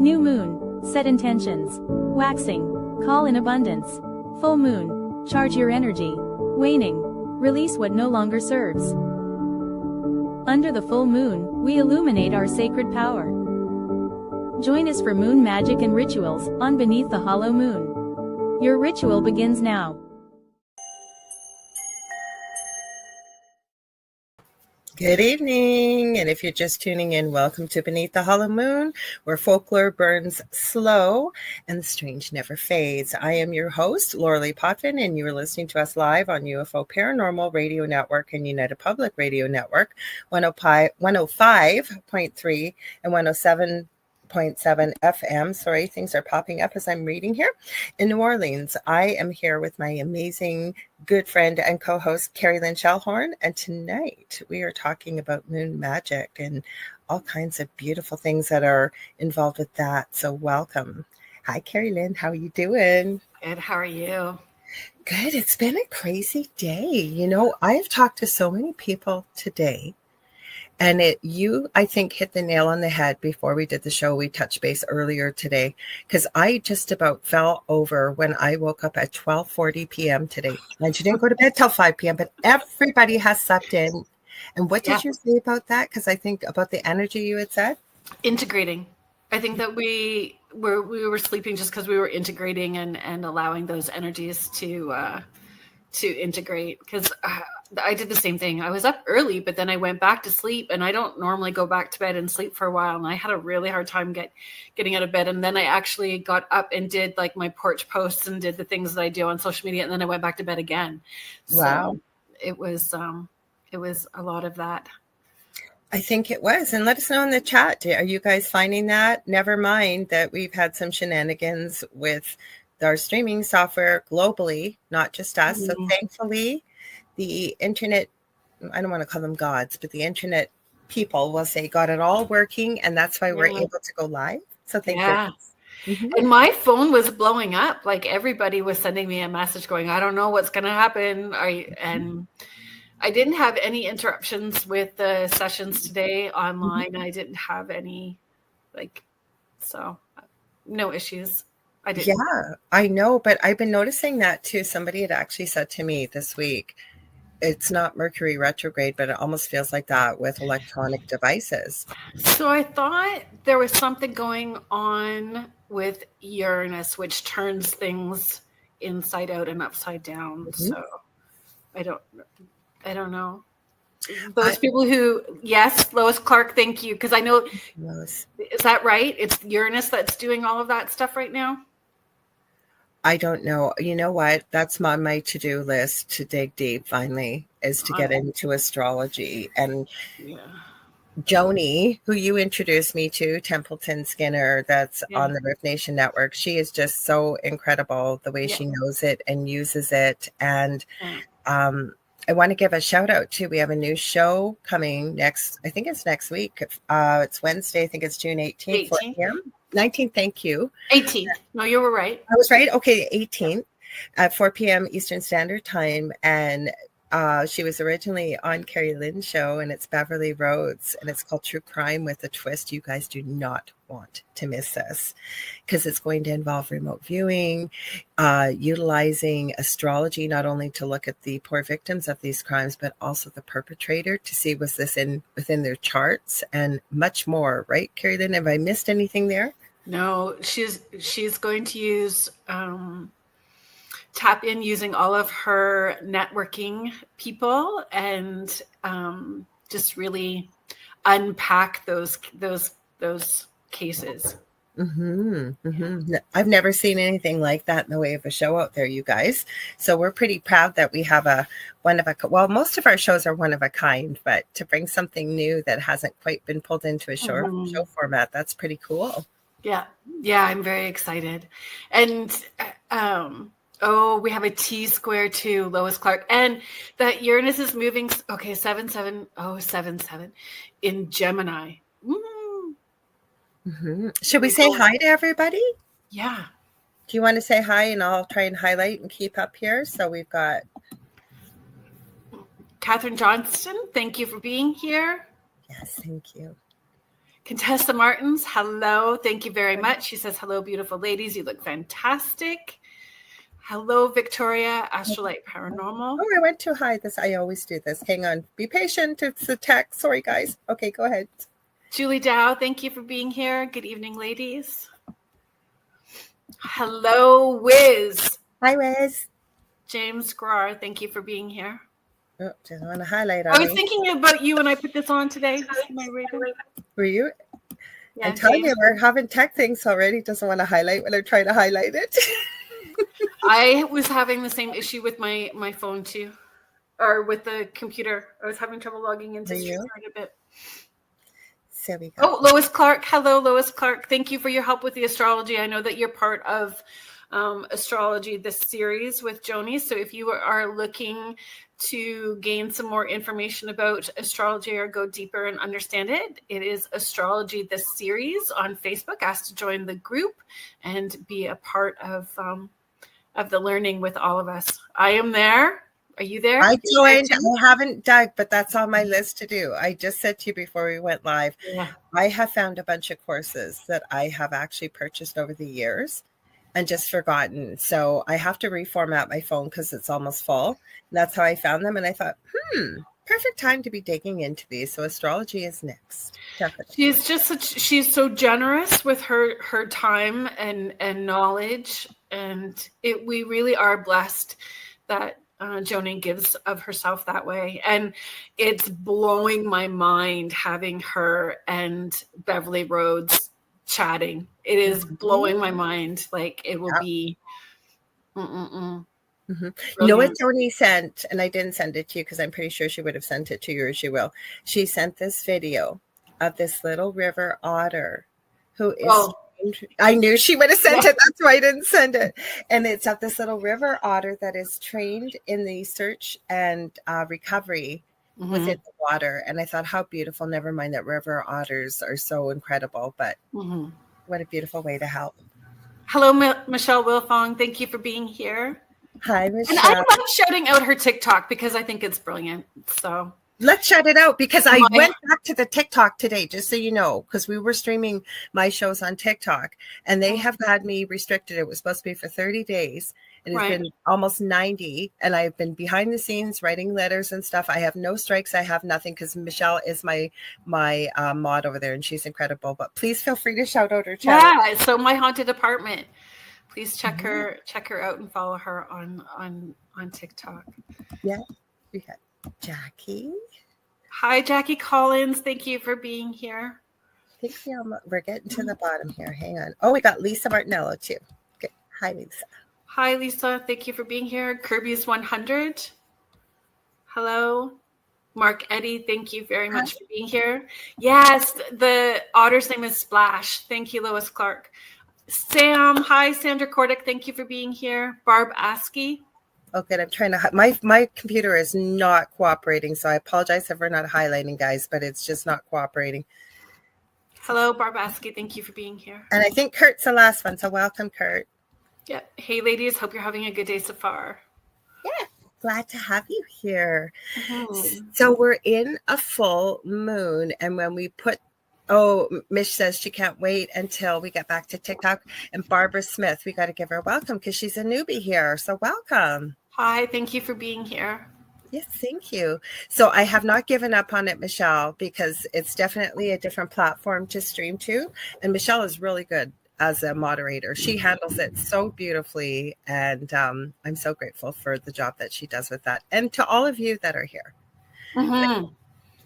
New moon, set intentions. Waxing, call in abundance. Full moon, charge your energy. Waning, release what no longer serves. Under the full moon, we illuminate our sacred power. Join us for moon magic and rituals on Beneath the Hollow Moon. Your ritual begins now. Good evening, and if you're just tuning in, welcome to Beneath the Hollow Moon, where folklore burns slow and the strange never fades. I am your host, Lorilei Potvin, and you are listening to us live on UFO Paranormal Radio Network and United Public Radio Network, 105.3 and 107.7 FM. Sorry, things are popping up as I'm reading here. In New Orleans, I am here with my amazing good friend and co-host, Kerrilynn Shellhorn, and tonight we are talking about moon magic and all kinds of beautiful things that are involved with that. So welcome. Hi, Kerrilynn. How are you doing? Good. How are you? Good. It's been a crazy day. You know, I've talked to so many people today. And you, I think, hit the nail on the head before we did the show. We touched base earlier today because I just about fell over when I woke up at 12:40 p.m. today. And you didn't go to bed till 5 p.m., but everybody has slept in. And what did you say about that? Because I think about the energy you had said. Integrating. I think that we were sleeping just because we were integrating and allowing those energies to integrate. Because I did the same thing. I was up early, but then I went back to sleep, and I don't normally go back to bed and sleep for a while. And I had a really hard time getting out of bed. And then I actually got up and did like my porch posts and did the things that I do on social media. And then I went back to bed again. Wow. So it was a lot of that. I think it was. And let us know in the chat. Are you guys finding that? Never mind that we've had some shenanigans with our streaming software globally, not just us. Mm-hmm. So thankfully, the internet, I don't want to call them gods, but the internet people will say got it all working, and that's why we're able to go live. So thank you. Mm-hmm. And my phone was blowing up. Like everybody was sending me a message going, I don't know what's going to happen. And I didn't have any interruptions with the sessions today online. Mm-hmm. I didn't have any, so no issues. I didn't. Yeah, I know, but I've been noticing that too. Somebody had actually said to me this week, it's not Mercury retrograde, but it almost feels like that with electronic devices. So I thought there was something going on with Uranus, which turns things inside out and upside down. Mm-hmm. So I don't know. Those people who, yes, Lois Clark, thank you. Because I know, Lois. Is that right? It's Uranus that's doing all of that stuff right now? I don't know. You know what? That's on my to-do list to dig deep finally, is to get into astrology. And Joni, who you introduced me to, Templeton Skinner, that's on the Riff Nation Network, she is just so incredible the way she knows it and uses it. And I want to give a shout out too. We have a new show coming I think it's next week. It's Wednesday. I think it's June 18th. 4 p.m. 19th, thank you. 18th. No, you were right. I was right. Okay, 18th at 4 p.m. Eastern Standard Time. And she was originally on Kerrilynn's show, and it's Beverly Rhodes, and it's called True Crime with a Twist. You guys do not want to miss this because it's going to involve remote viewing, utilizing astrology, not only to look at the poor victims of these crimes, but also the perpetrator to see was this within their charts and much more. Right, Kerrilynn? Have I missed anything there? No, she's going to use tap in using all of her networking people and just really unpack those cases. Mm-hmm, mm-hmm. I've never seen anything like that in the way of a show out there, you guys. So we're pretty proud that we have most of our shows are one of a kind, but to bring something new that hasn't quite been pulled into a show format, that's pretty cool. Yeah, I'm very excited. And we have a T-square too, Lois Clark. And that Uranus is moving, 77077 in Gemini. Mm-hmm. Should we say hi to everybody? Yeah. Do you want to say hi, and I'll try and highlight and keep up here? So we've got Catherine Johnston. Thank you for being here. Yes, thank you. Contessa Martins, hello. Thank you very much. She says, hello, beautiful ladies. You look fantastic. Hello, Victoria, Astrolite Paranormal. Oh, I went too high. I always do this. Hang on. Be patient. It's the text. Sorry, guys. Okay, go ahead. Julie Dow, thank you for being here. Good evening, ladies. Hello, Wiz. Hi, Wiz. James Grar, thank you for being here. Oh, didn't want to highlight. I was thinking about you when I put this on today. Were you? Yeah, I'm telling you, we're having tech things already. Doesn't want to highlight when I'm trying to highlight it. I was having the same issue with my phone too, or with the computer. I was having trouble logging into StreamYard a bit. So we go. Oh, Lois Clark. Hello, Lois Clark. Thank you for your help with the astrology. I know that you're part of astrology, this series with Joni. So if you are looking to gain some more information about astrology or go deeper and understand it, it is Astrology, this series on Facebook. Ask to join the group and be a part of the learning with all of us. I am there. Are you there? I joined. I haven't dug, but that's on my list to do. I just said to you before we went live, I have found a bunch of courses that I have actually purchased over the years and just forgotten. So I have to reformat my phone because it's almost full. And that's how I found them. And I thought, perfect time to be digging into these. So astrology is next. Definitely. She's so generous with her time and knowledge. And we really are blessed that Joni gives of herself that way. And it's blowing my mind having her and Beverly Rhodes chatting. It is blowing my mind. Like it will be. You know what Joni sent, and I didn't send it to you because I'm pretty sure she would have sent it to you, or she will. She sent this video of this little river otter who is I knew she would have sent it. That's why I didn't send it. And it's of this little river otter that is trained in the search and recovery within the water. And I thought, how beautiful. Never mind that river otters are so incredible, but what a beautiful way to help. Hello, Michelle Wilfong. Thank you for being here. Hi, Michelle. And I love shouting out her TikTok because I think it's brilliant. So let's shout it out because I went back to the TikTok today, just so you know, because we were streaming my shows on TikTok and they have had me restricted. It was supposed to be for 30 days. And it's been almost 90. And I've been behind the scenes writing letters and stuff. I have no strikes. I have nothing because Michelle is my mod over there and she's incredible. But please feel free to shout out her channel. Yeah, so My Haunted Apartment. Please check her out and follow her on TikTok. Yeah, we got Jackie. Hi, Jackie Collins. Thank you for being here. I think we're getting to the bottom here. Hang on. Oh, we got Lisa Martinello too. Okay. Hi, Lisa. Hi, Lisa. Thank you for being here. Kirby's 100. Hello. Mark Eddy, thank you very much for being here. Yes, the otter's name is Splash. Thank you, Lois Clark. Sam, hi, Sandra Kordick. Thank you for being here. Barb Askey. Okay, I'm trying to. My computer is not cooperating, so I apologize if we're not highlighting, guys, but it's just not cooperating. Hello, Barb Askey. Thank you for being here. And I think Kurt's the last one, so welcome, Kurt. Yeah. Hey, ladies. Hope you're having a good day so far. Yeah. Glad to have you here. So we're in a full moon, and when we put Mish says she can't wait until we get back to TikTok. And Barbara Smith, we got to give her a welcome because she's a newbie here. So welcome. Hi, thank you for being here. Yes, thank you. So I have not given up on it, Michelle, because it's definitely a different platform to stream to. And Michelle is really good as a moderator. She handles it so beautifully. And I'm so grateful for the job that she does with that. And to all of you that are here.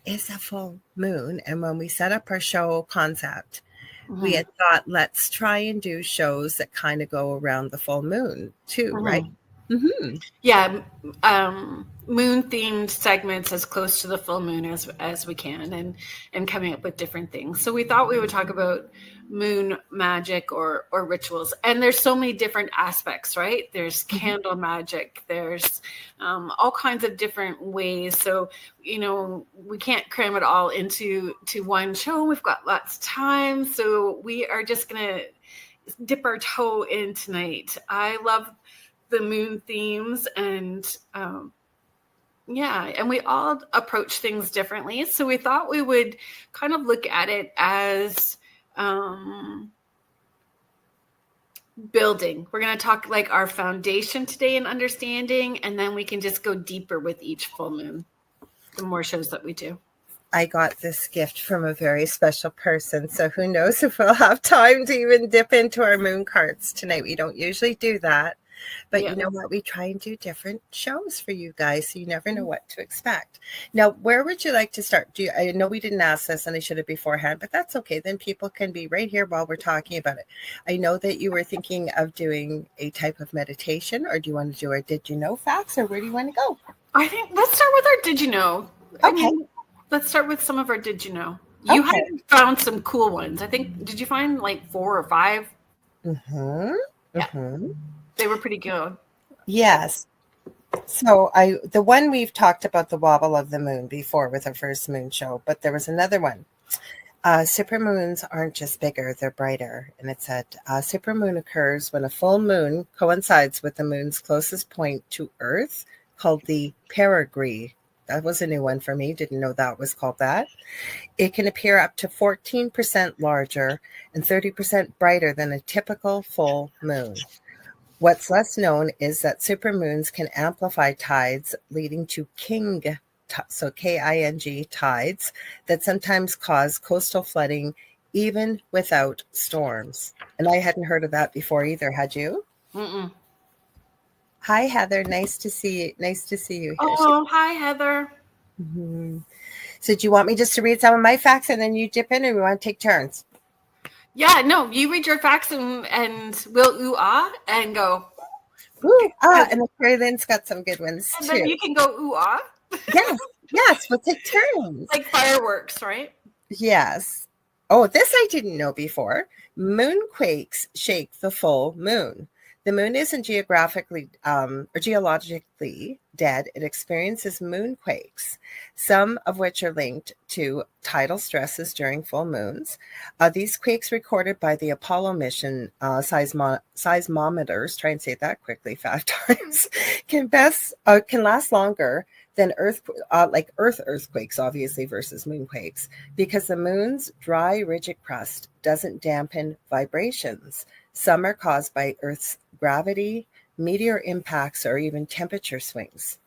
It's a full moon. And when we set up our show concept, we had thought, let's try and do shows that kind of go around the full moon too, right? Yeah. Moon themed segments as close to the full moon as we can and coming up with different things. So we thought we would talk about moon magic or rituals. And there's so many different aspects, right? There's candle magic. There's all kinds of different ways. So, we can't cram it all into one show. We've got lots of time. So we are just going to dip our toe in tonight. I love the moon themes and Yeah, and we all approach things differently. So we thought we would kind of look at it as building. We're going to talk like our foundation today in understanding, and then we can just go deeper with each full moon, the more shows that we do. I got this gift from a very special person, so who knows if we'll have time to even dip into our moon cards tonight. We don't usually do that, but you know what? We try and do different shows for you guys, so you never know what to expect. Now, where would you like to start? I know we didn't ask this, and I should have beforehand, but that's okay. Then people can be right here while we're talking about it. I know that you were thinking of doing a type of meditation, or do you want to do a did you know facts, or where do you want to go? I think let's start with our did you know. Okay. Let's start with some of our did you know. You had found some cool ones. I think, did you find like 4 or 5? Mm-hmm. Yeah. Mm-hmm. They were pretty good. Yes. So the one we've talked about the wobble of the moon before with our first moon show, but there was another one. Supermoons aren't just bigger, they're brighter. And it said, supermoon occurs when a full moon coincides with the moon's closest point to Earth, called the perigee. That was a new one for me. Didn't know that was called that. It can appear up to 14% larger and 30% brighter than a typical full moon. What's less known is that supermoons can amplify tides, leading to King, so K-I-N-G, tides that sometimes cause coastal flooding even without storms. And I hadn't heard of that before either. Had you? Mm-mm. Hi, Heather. Nice to see you. Nice to see you here. Oh, hi, Heather. Mm-hmm. So do you want me just to read some of my facts and then you dip in, or we want to take turns? Yeah, no, you read your facts and we'll ooh-ah and go. Ooh-ah, and Kerrylynn's got some good ones and too. And then you can go ooh-ah. Yes, we'll take turns. Like fireworks, right? Yes. Oh, this I didn't know before. Moonquakes shake the full moon. The moon isn't geographically or geologically dead. It experiences moonquakes, some of which are linked to tidal stresses during full moons. These quakes recorded by the Apollo mission seismometers, try and say that quickly 5 times, can last longer than Earth earthquakes, obviously, versus moonquakes, because the moon's dry, rigid crust doesn't dampen vibrations. Some are caused by Earth's gravity, meteor impacts, or even temperature swings.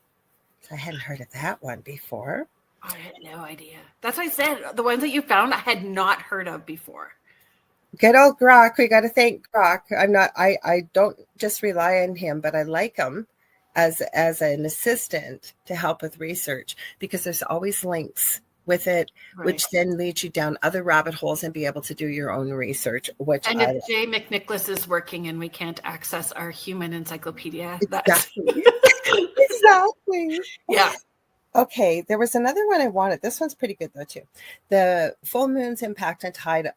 I hadn't heard of that one before. I had no idea. That's what I said. The ones that you found, I had not heard of before. Good old Grok. We got to thank Grok. I don't just rely on him, but I like him as an assistant to help with research, because there's always links with it, right, which then leads you down other rabbit holes and be able to do your own research. And if Jay McNicholas is working and we can't access our human encyclopedia, exactly. Exactly. Yeah. Okay, there was another one I wanted. This one's pretty good though too. The full moon's impact on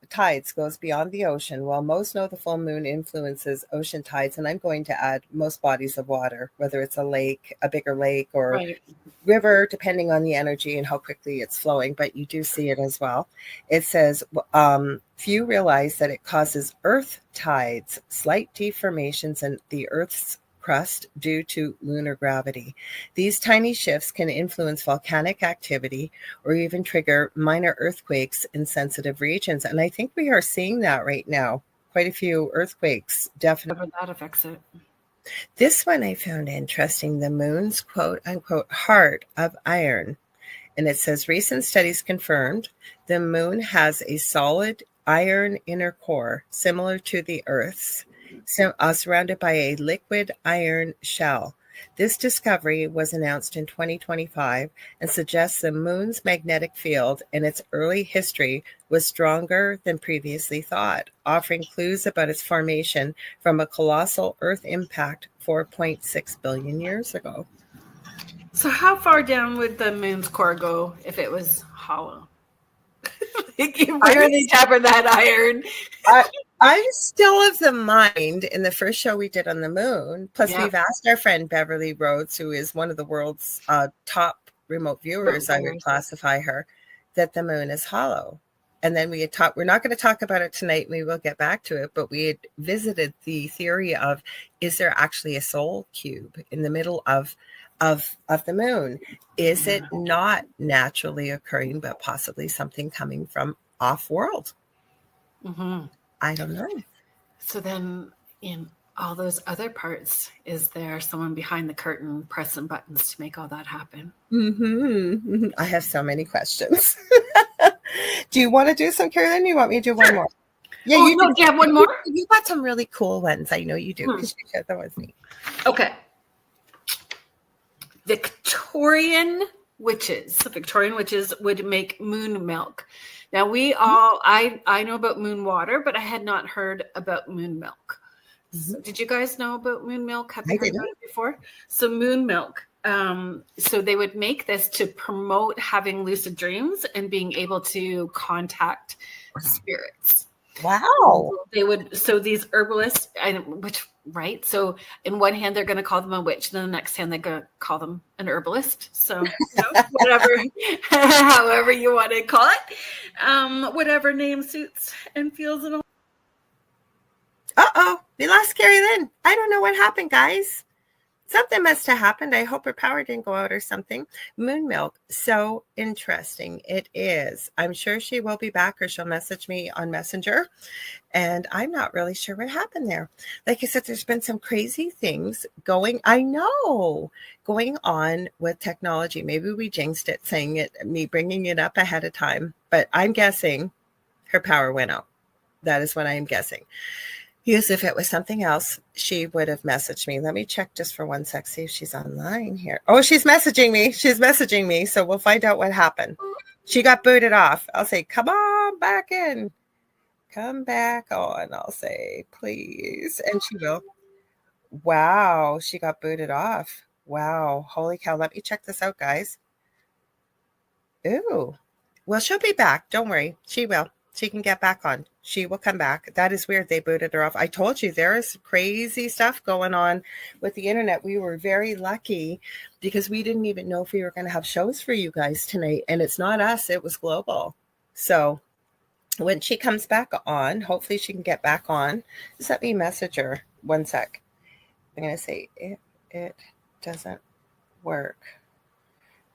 tides goes beyond the ocean. While most know the full moon influences ocean tides, and I'm going to add most bodies of water, whether it's a lake, a bigger lake, or right, river, depending on the energy and how quickly it's flowing, but you do see it as well. It says, few realize that it causes earth tides, slight deformations in the Earth's crust due to lunar gravity. These tiny shifts can influence volcanic activity or even trigger minor earthquakes in sensitive regions. And I think we are seeing that right now. Quite a few earthquakes, definitely. That affects it. This one I found interesting, the moon's quote unquote heart of iron. And it says recent studies confirmed the moon has a solid iron inner core similar to the Earth's, surrounded by a liquid iron shell. This discovery was announced in 2025 and suggests the moon's magnetic field in its early history was stronger than previously thought, offering clues about its formation from a colossal Earth impact 4.6 billion years ago. So how far down would the moon's core go if it was hollow? You really tapping that iron. I'm still of the mind in the first show we did on the moon. Plus, we've asked our friend Beverly Rhodes, who is one of the world's top remote viewers, I would classify her, that the moon is hollow. And then we had talked, we're not going to talk about it tonight. We will get back to it, but we had visited the theory of, is there actually a soul cube in the middle of of the moon. Is it not naturally occurring, but possibly something coming from off-world? Mm-hmm. I don't know. So then in all those other parts, is there someone behind the curtain pressing buttons to make all that happen? Mm-hmm. I have so many questions. Do you want to do some, Kerrilynn? You want me to do one more? Yeah, you have one more? You got some really cool ones. I know you do, because you shared them with me. Okay. Victorian witches would make moon milk. Now I know about moon water, but I had not heard about moon milk. So did you guys know about moon milk? Have you heard about it before? So moon milk. So they would make this to promote having lucid dreams and being able to contact spirits. Wow. They would, so these herbalists, right? So in one hand, they're going to call them a witch. Then the next hand, they're going to call them an herbalist. So whatever, however you want to call it, whatever name suits and feels and all. Uh-oh, we lost Kerrilynn. I don't know what happened, guys. Something must have happened. I hope her power didn't go out or something. Moon milk. So interesting. It is. I'm sure she will be back, or she'll message me on Messenger. And I'm not really sure what happened there. Like I said, there's been some crazy things going on with technology. Maybe we jinxed it, saying it, me bringing it up ahead of time. But I'm guessing her power went out. That is what I'm guessing. Because if it was something else, she would have messaged me. Let me check just for 1 sec, see if she's online here. Oh, she's messaging me. So we'll find out what happened. She got booted off. I'll say, come on back in. Come back on. I'll say, please. And she will. Wow. She got booted off. Wow. Holy cow. Let me check this out, guys. Ooh. Well, she'll be back. Don't worry. She will. She can get back on. She will come back. That is weird. They booted her off. I told you there is crazy stuff going on with the internet. We were very lucky because we didn't even know if we were going to have shows for you guys tonight. And it's not us. It was global. So when she comes back on, hopefully she can get back on. Just let me message her 1 sec. I'm going to say it doesn't work.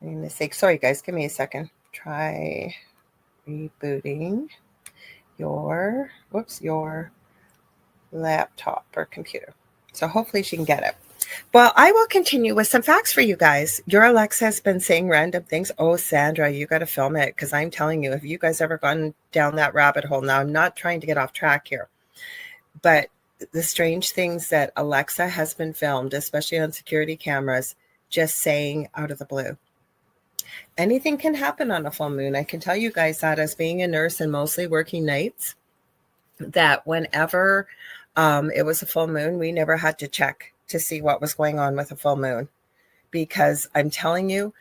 I'm going to say, sorry guys, give me a second. Try rebooting your laptop or computer. So hopefully she can get it. Well, I will continue with some facts for you guys. Your Alexa has been saying random things. Oh, Sandra, you got to film it, because I'm telling you, if you guys ever gone down that rabbit hole, now I'm not trying to get off track here, but the strange things that Alexa has been filmed, especially on security cameras, just saying out of the blue. Anything can happen on a full moon. I can tell you guys that, as being a nurse and mostly working nights, that whenever it was a full moon, we never had to check to see what was going on with a full moon. Because I'm telling you,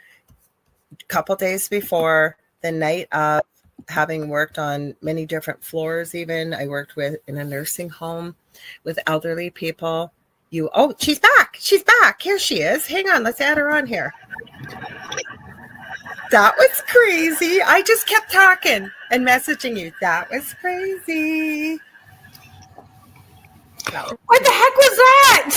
a couple days before, the night of, having worked on many different floors, even I worked in a nursing home with elderly people. She's back. Here she is. Hang on, let's add her on here. That was crazy. I just kept talking and messaging you. That was crazy. What the heck was that?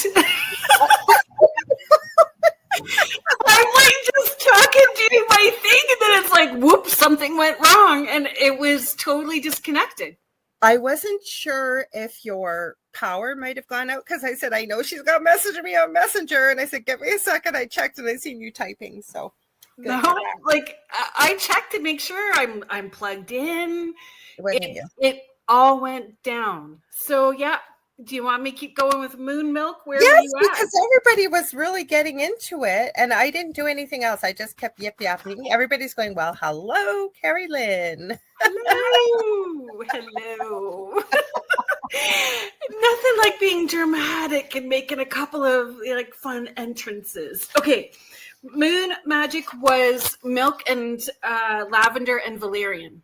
I'm like just talking, doing my thing, and then it's like, whoops, something went wrong, and it was totally disconnected. I wasn't sure if your power might have gone out, because I said, I know she's going to message me on Messenger, and I said, give me a second. I checked, and I seen you typing, so. No, like I checked to make sure I'm plugged in. It all went down. So yeah, do you want me to keep going with moon milk? Where yes, are you at? Because everybody was really getting into it, and I didn't do anything else. I just kept yip-yapping. Everybody's going, well, hello, Kerrilynn. Hello. Nothing like being dramatic and making a couple of like fun entrances. Okay. Moon magic was milk and lavender and valerian.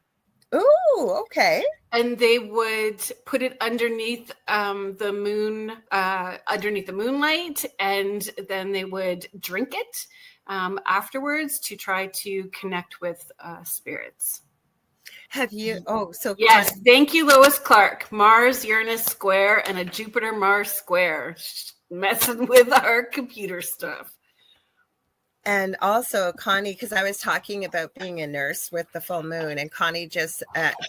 Ooh, okay. And they would put it underneath the moon, underneath the moonlight, and then they would drink it afterwards to try to connect with spirits. Have you? Oh, so yes. Thank you, Lois Clark. Mars Uranus square and a Jupiter Mars square, messing with our computer stuff. And also Connie, because I was talking about being a nurse with the full moon, and Connie just,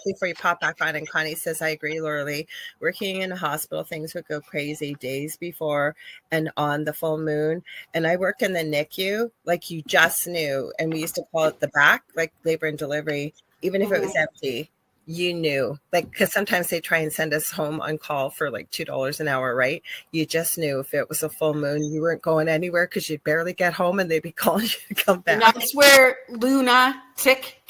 before you pop back on, and Connie says, I agree, Lorilei, working in a hospital, things would go crazy days before and on the full moon. And I worked in the NICU, like you just knew, and we used to call it the back, like labor and delivery, even if it was empty. You knew, like, because sometimes they try and send us home on call for like $2 an hour, right? You just knew if it was a full moon, you weren't going anywhere because you'd barely get home and they'd be calling you to come back. And that's where lunatic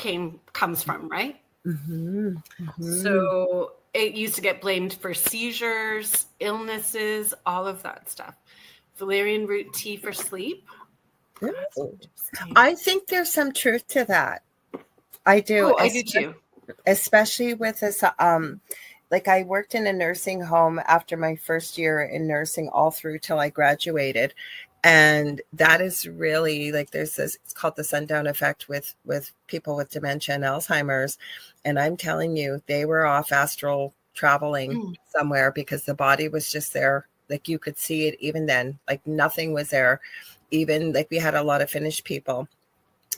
comes from, right? Mm-hmm. Mm-hmm. So it used to get blamed for seizures, illnesses, all of that stuff. Valerian root tea for sleep. I think there's some truth to that. I do. Oh, I do too. Especially with this, like I worked in a nursing home after my first year in nursing all through till I graduated. And that is really like, there's this, it's called the sundown effect with people with dementia and Alzheimer's. And I'm telling you, they were off astral traveling somewhere because the body was just there. Like you could see it even then, like nothing was there. Even like we had a lot of Finnish people.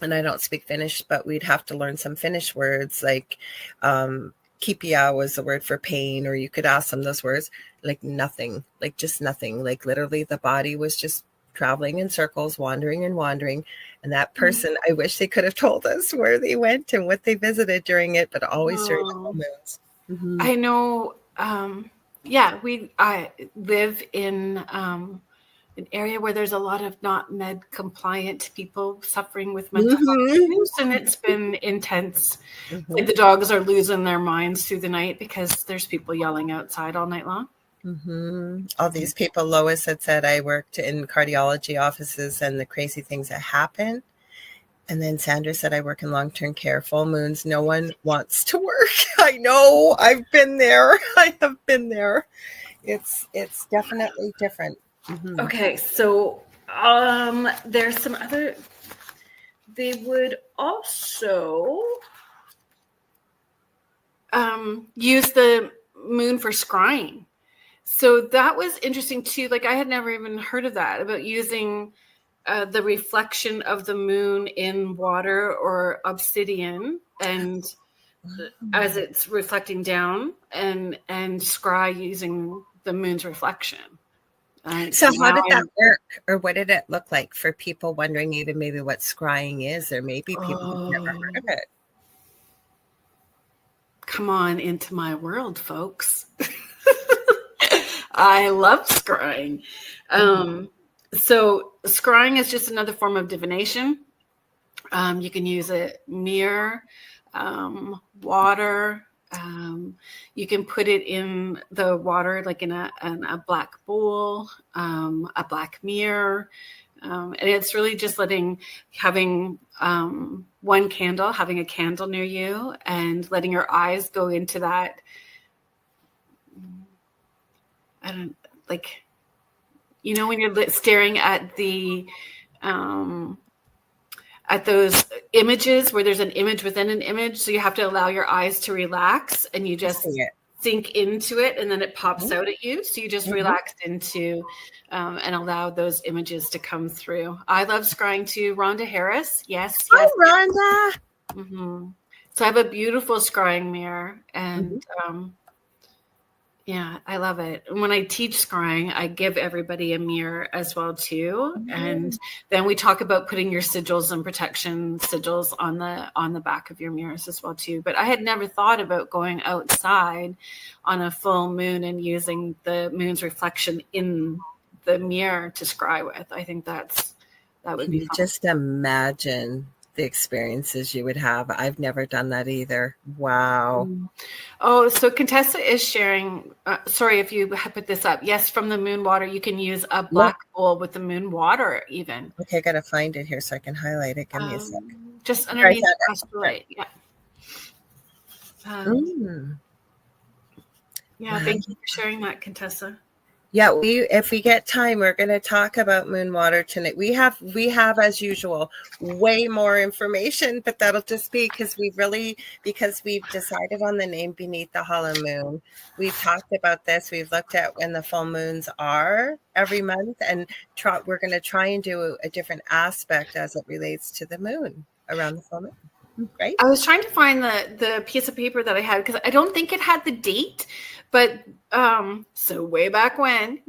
And I don't speak Finnish, but we'd have to learn some Finnish words like kipia was the word for pain, or you could ask them those words, like nothing, like just nothing. Like literally the body was just traveling in circles, wandering and wandering. And that person, I wish they could have told us where they went and what they visited during it, but always during the full moons. Mm-hmm. I know. I live in an area where there's a lot of not med compliant people suffering with mental health issues, and it's been intense. Like the dogs are losing their minds through the night because there's people yelling outside all night long. All these people, Lois had said, I worked in cardiology offices and the crazy things that happen. And then Sandra said, I work in long-term care, full moons. No one wants to work. I know. I've been there. I have been there. It's definitely different. Okay, so there's some other. They would also use the moon for scrying. So that was interesting too. Like I had never even heard of that, about using the reflection of the moon in water or obsidian, and as it's reflecting down, and scry using the moon's reflection. So how did that work, or what did it look like for people wondering even maybe what scrying is, or maybe people who've never heard of it? Come on into my world, folks. I love scrying. So scrying is just another form of divination. You can use a mirror, water. You can put it in the water, like in a black bowl, a black mirror. And it's really just having one candle, having a candle near you, and letting your eyes go into that. When you're staring at at those images where there's an image within an image. So you have to allow your eyes to relax, and you just sink into it, and then it pops out at you. So you just relax into and allow those images to come through. I love scrying too. Rhonda Harris. Yes. Hi, Rhonda. So I have a beautiful scrying mirror, and yeah, I love it. And when I teach scrying, I give everybody a mirror as well too. And then we talk about putting your sigils and protection sigils on the back of your mirrors as well too. But I had never thought about going outside on a full moon and using the moon's reflection in the mirror to scry with. I think that would be fun. Just imagine the experiences you would have. I've never done that either. Wow. Oh, so Contessa is sharing. Sorry if you put this up. Yes, from the moon water, you can use a black bowl with the moon water even. Okay, I got to find it here so I can highlight it. Give me a sec. Just underneath the astral light. Yeah. Yeah, wow. Thank you for sharing that, Contessa. Yeah, if we get time, we're going to talk about moon water tonight. We have as usual way more information, but that'll just be because we've decided on the name Beneath the Hollow Moon. We've talked about this. We've looked at when the full moons are every month, and we're going to try and do a different aspect as it relates to the moon around the full moon. Right? I was trying to find the piece of paper that I had because I don't think it had the date, but so way back when,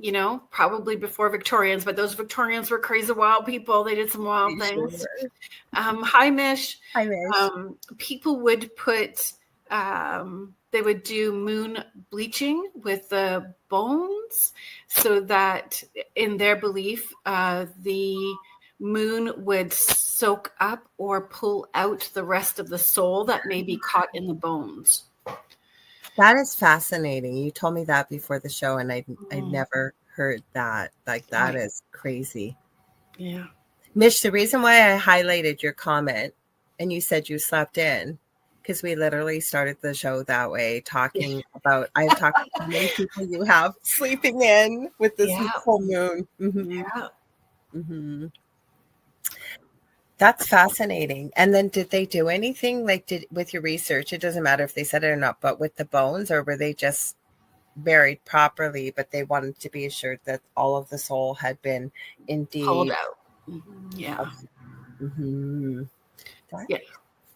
probably before Victorians, but those Victorians were crazy wild people. They did some wild things. Hi, Mish. Hi, Mish. People would put they would do moon bleaching with the bones so that in their belief the moon would soak up or pull out the rest of the soul that may be caught in the bones. That is fascinating. You told me that before the show, and I'd never heard that. Like, that is crazy. Yeah. Mish, the reason why I highlighted your comment and you said you slept in, because we literally started the show that way, talking about, I've talked to many people you have sleeping in with this full moon. Mm-hmm. Yeah. Mm-hmm. That's fascinating. And then did they do anything with your research? It doesn't matter if they said it or not, but with the bones, or were they just buried properly, but they wanted to be assured that all of the soul had been indeed pulled out? Mm-hmm. Yeah. Mm-hmm. That's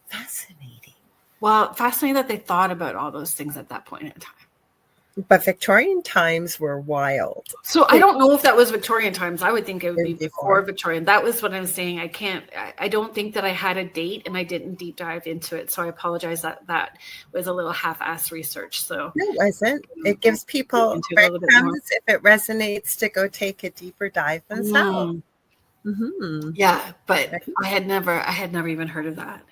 fascinating. Well, fascinating that they thought about all those things at that point in time. But Victorian times were wild. So I don't know if that was Victorian times. I would think it would be before Victorian. That was what I'm saying. I don't think that I had a date and I didn't deep dive into it. So I apologize that was a little half-assed research. So no, it wasn't. It gives people breadcrumbs if it resonates to go take a deeper dive themselves. Mm-hmm. Yeah, but I had never even heard of that.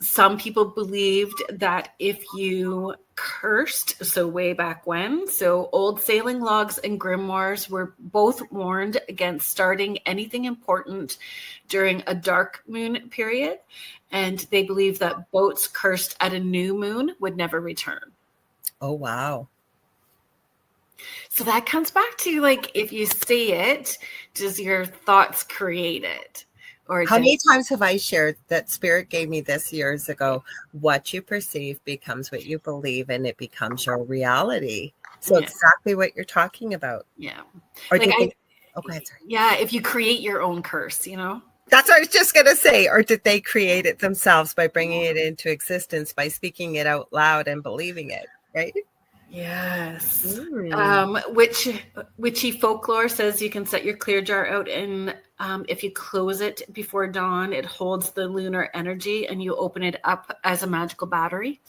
Some people believed that if you cursed, so way back when, so old sailing logs and grimoires were both warned against starting anything important during a dark moon period. And they believed that boats cursed at a new moon would never return. Oh, wow. So that comes back to, like, if you say it, does your thoughts create it? Or how many times have I shared that Spirit gave me this years ago? What you perceive becomes what you believe, and it becomes your reality. So exactly what you're talking about. Yeah. Or like sorry. Yeah, if you create your own curse, That's what I was just going to say. Or did they create it themselves by bringing it into existence, by speaking it out loud and believing it, right? Yes. Witchy folklore says you can set your clear jar out, and if you close it before dawn, it holds the lunar energy, and you open it up as a magical battery.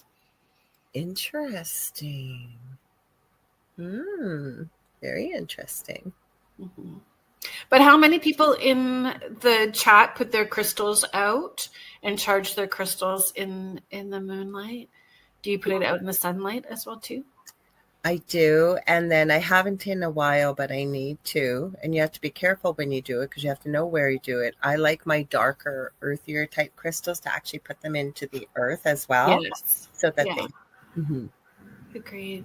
Interesting. Very interesting. Mm-hmm. But how many people in the chat put their crystals out and charge their crystals in the moonlight? Do you put it out in the sunlight as well too? I do, and then I haven't in a while, but I need to. And you have to be careful when you do it because you have to know where you do it. I like my darker, earthier type crystals to actually put them into the earth as well. Yes. So that they... Agreed.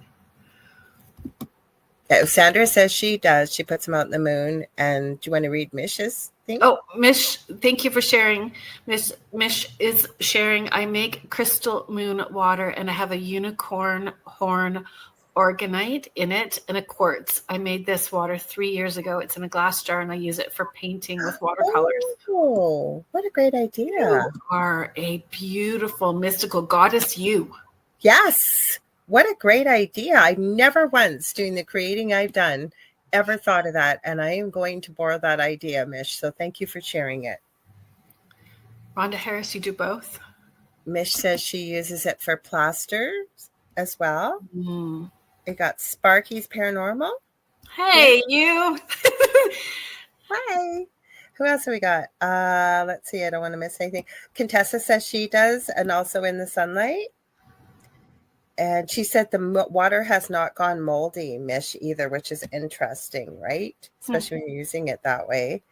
Yeah, Sandra says she does. She puts them out in the moon. And do you want to read Mish's thing? Oh, Mish, thank you for sharing. Mish is sharing. I make crystal moon water, and I have a unicorn horn organite in it and a quartz. I made this water 3 years ago. It's in a glass jar, and I use it for painting with watercolors. Oh, what a great idea. You are a beautiful mystical goddess, you. Yes. What a great idea. I never once, doing the creating I've done, ever thought of that. And I am going to borrow that idea, Mish. So thank you for sharing it. Rhonda Harris, you do both? Mish says she uses it for plasters as well. It got Sparky's Paranormal. Hey, you. Hi. Who else have we got? Let's see. I don't want to miss anything. Contessa says she does, and also in the sunlight. And she said the water has not gone moldy, Mish, either, which is interesting, right? Especially when you're using it that way.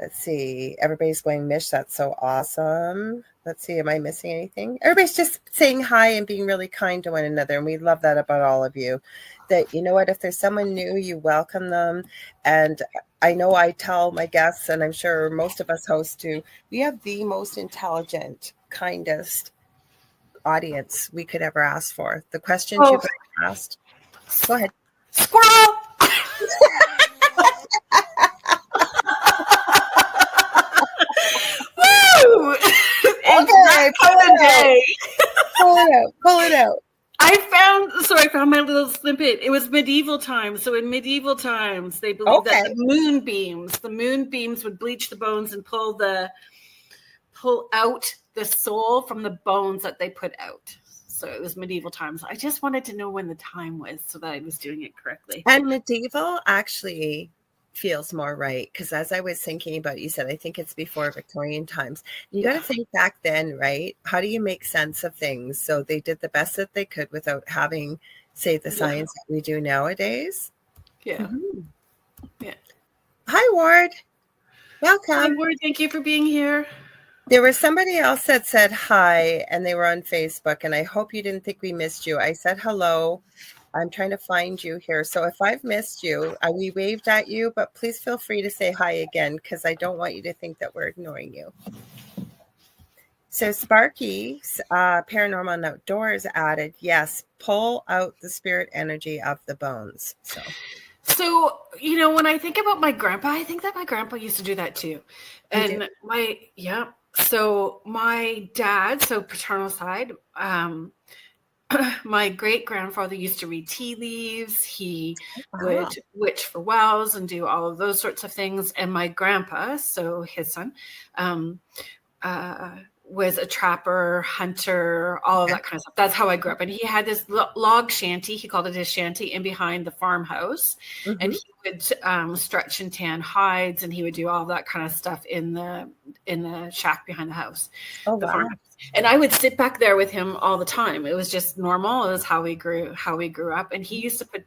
Let's see. Everybody's going, Mish, that's so awesome. Let's see, am I missing anything? Everybody's just saying hi and being really kind to one another. And we love that about all of you. That, you know what, if there's someone new, you welcome them. And I know I tell my guests, and I'm sure most of us hosts do, we have the most intelligent, kindest audience we could ever ask for. The questions you asked. Go ahead. Squirrel! Woo! Okay, pull it out. I found my little snippet. It was medieval times. So in medieval times, they believed that the moonbeams would bleach the bones and pull out the soul from the bones that they put out. So it was medieval times. I just wanted to know when the time was so that I was doing it correctly. And medieval actually feels more right, because as I was thinking about, you said I think it's before Victorian times. You got to think back then, right? How do you make sense of things? So they did the best that they could without having, say, the science that we do nowadays. Yeah. Yeah. Hi, Ward. Welcome. Hi, Ward. Thank you for being here. There was somebody else that said hi, and they were on Facebook, and I hope you didn't think we missed you. I said hello. I'm trying to find you here. So if I've missed you, we waved at you, but please feel free to say hi again, because I don't want you to think that we're ignoring you. So Sparky's Paranormal and Outdoors added, yes, pull out the spirit energy of the bones. So, you know, when I think about my grandpa, I think that my grandpa used to do that too. And so my dad, so paternal side, my great grandfather used to read tea leaves. He would witch for wells and do all of those sorts of things. And my grandpa, so his son, was a trapper, hunter, all of that kind of stuff. That's how I grew up. And he had this log shanty. He called it his shanty in behind the farmhouse. Mm-hmm. And he would stretch and tan hides, and he would do all that kind of stuff in the shack behind the house. Oh, wow. Farmhouse. And I would sit back there with him all the time. It was just normal. It was how we grew up. And he used to put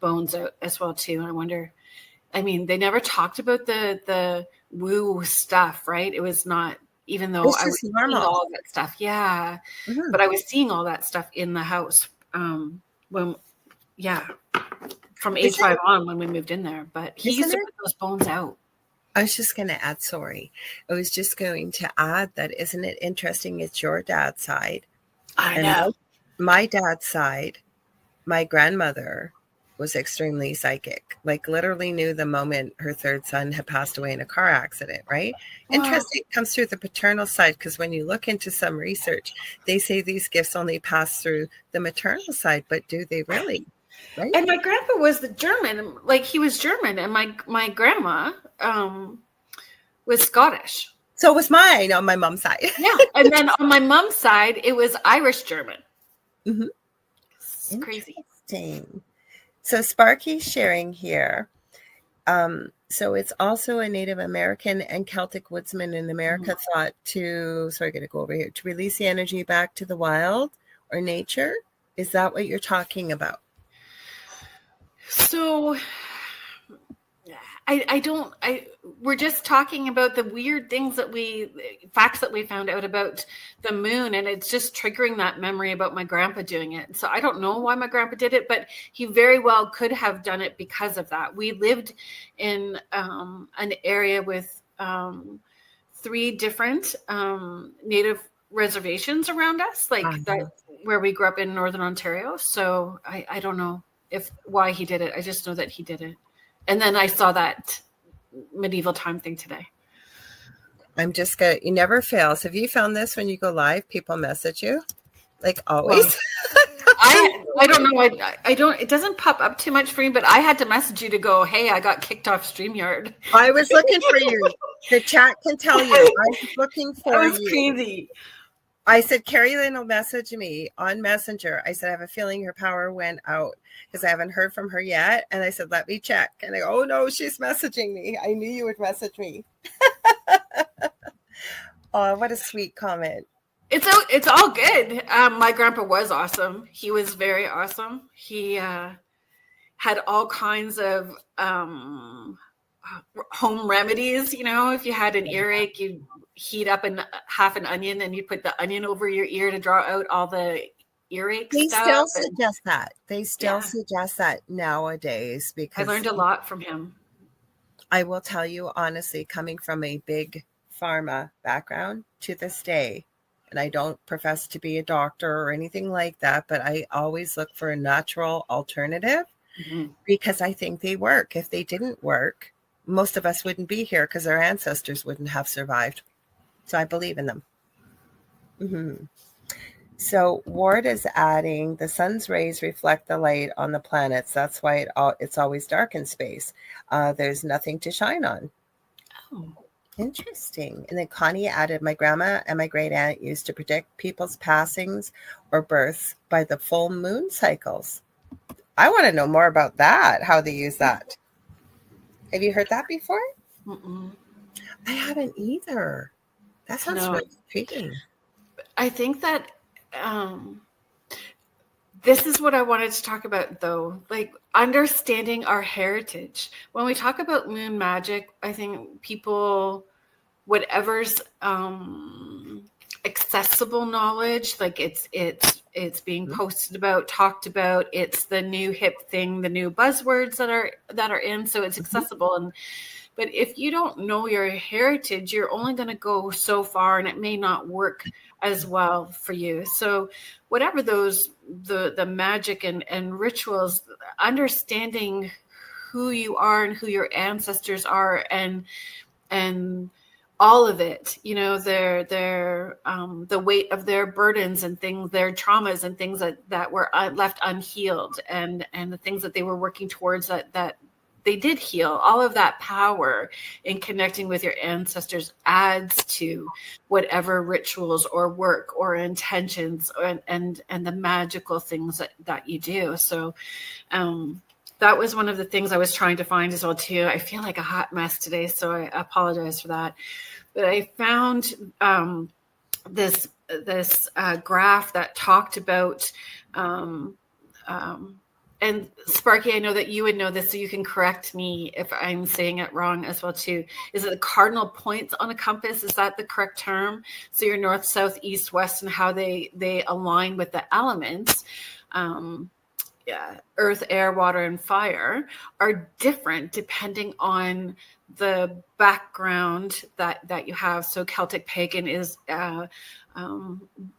bones out as well too. And I wonder, I mean, they never talked about the woo stuff, right? It was not, even though I was seeing all that stuff. Yeah. Mm-hmm. But I was seeing all that stuff in the house from age 5 on when we moved in there. But he used to put those bones out. I was just going to add, I was just going to add that, isn't it interesting? It's your dad's side. I know. My dad's side, my grandmother was extremely psychic, like literally knew the moment her third son had passed away in a car accident, right? Wow. Interesting. It comes through the paternal side, because when you look into some research, they say these gifts only pass through the maternal side, but do they really? Right? And my grandpa was the German, like he was German, and my grandma was Scottish. So was mine on my mom's side. Yeah, and then on my mom's side, it was Irish German. Mm-hmm. It's crazy. Interesting. So Sparky's sharing here. So it's also a Native American and Celtic woodsman in America thought to, sorry, I'm going to go over here, to release the energy back to the wild or nature. Is that what you're talking about? So we're just talking about the weird things facts that we found out about the moon, and it's just triggering that memory about my grandpa doing it. So I don't know why my grandpa did it, but he very well could have done it because of that. We lived in an area with 3 different Native reservations around us, like that where we grew up in Northern Ontario. So I don't know why he did it. I just know that he did it. And then I saw that medieval time thing today. I'm just going to, you never fails. Have you found this when you go live, people message you? Like always? Well, I don't know. I don't, it doesn't pop up too much for me, but I had to message you to go, hey, I got kicked off StreamYard. I was looking for you. The chat can tell you. I was looking for you. That was crazy. I said, Kerrilynn will message me on Messenger. I said, I have a feeling her power went out because I haven't heard from her yet. And I said, let me check. And I go, oh no, she's messaging me. I knew you would message me. Oh, what a sweet comment. It's all good. My grandpa was awesome. He was very awesome. He had all kinds of home remedies. You know, if you had an earache, you heat up half an onion and you put the onion over your ear to draw out all the earache They stuff. still suggest that. They still suggest that nowadays, I because learned a lot from him. I will tell you honestly, coming from a big pharma background to this day, and I don't profess to be a doctor or anything like that, but I always look for a natural alternative because I think they work. If they didn't work, most of us wouldn't be here because our ancestors wouldn't have survived. So I believe in them. So Ward is adding, the sun's rays reflect the light on the planets. That's why it's always dark in space. There's nothing to shine on. Oh. Interesting. And then Connie added, my grandma and my great aunt used to predict people's passings or births by the full moon cycles. I want to know more about that, how they use that. Have you heard that before? I haven't either. That sounds really intriguing. I think that this is what I wanted to talk about, though, like understanding our heritage. When we talk about moon magic, I think people, whatever's accessible knowledge, like it's being posted about, talked about, it's the new hip thing, the new buzzwords that are in, so it's accessible. But if you don't know your heritage, you're only going to go so far, and it may not work as well for you. So whatever the magic and rituals, understanding who you are and who your ancestors are, and all of it, you know, their the weight of their burdens and things, their traumas and things that were left unhealed, and the things that they were working towards that they did heal. All of that power in connecting with your ancestors adds to whatever rituals or work or intentions and the magical things that you do. So that was one of the things I was trying to find as well too. I feel like a hot mess today, so I apologize for that. But I found this graph that talked about and Sparky, I know that you would know this, so you can correct me if I'm saying it wrong as well too. Is it the cardinal points on a compass? Is that the correct term? So your north, south, east, west, and how they align with the elements, earth, air, water, and fire, are different depending on the background that you have. So Celtic pagan is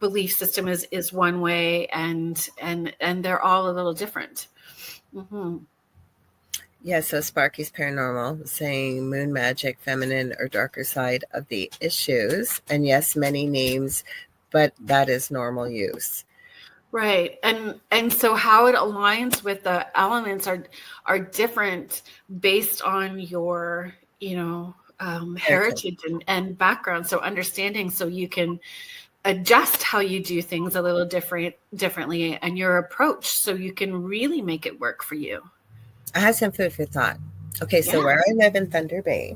belief system is one way, and they're all a little different. Yeah, so Sparky's Paranormal saying moon magic, feminine or darker side of the issues. And yes, many names, but that is normal use. Right. And so how it aligns with the elements are different based on your, heritage and background. So understanding, so you can adjust how you do things a little differently, and your approach, so you can really make it work for you. I have some food for thought. Okay, so where I live in Thunder Bay,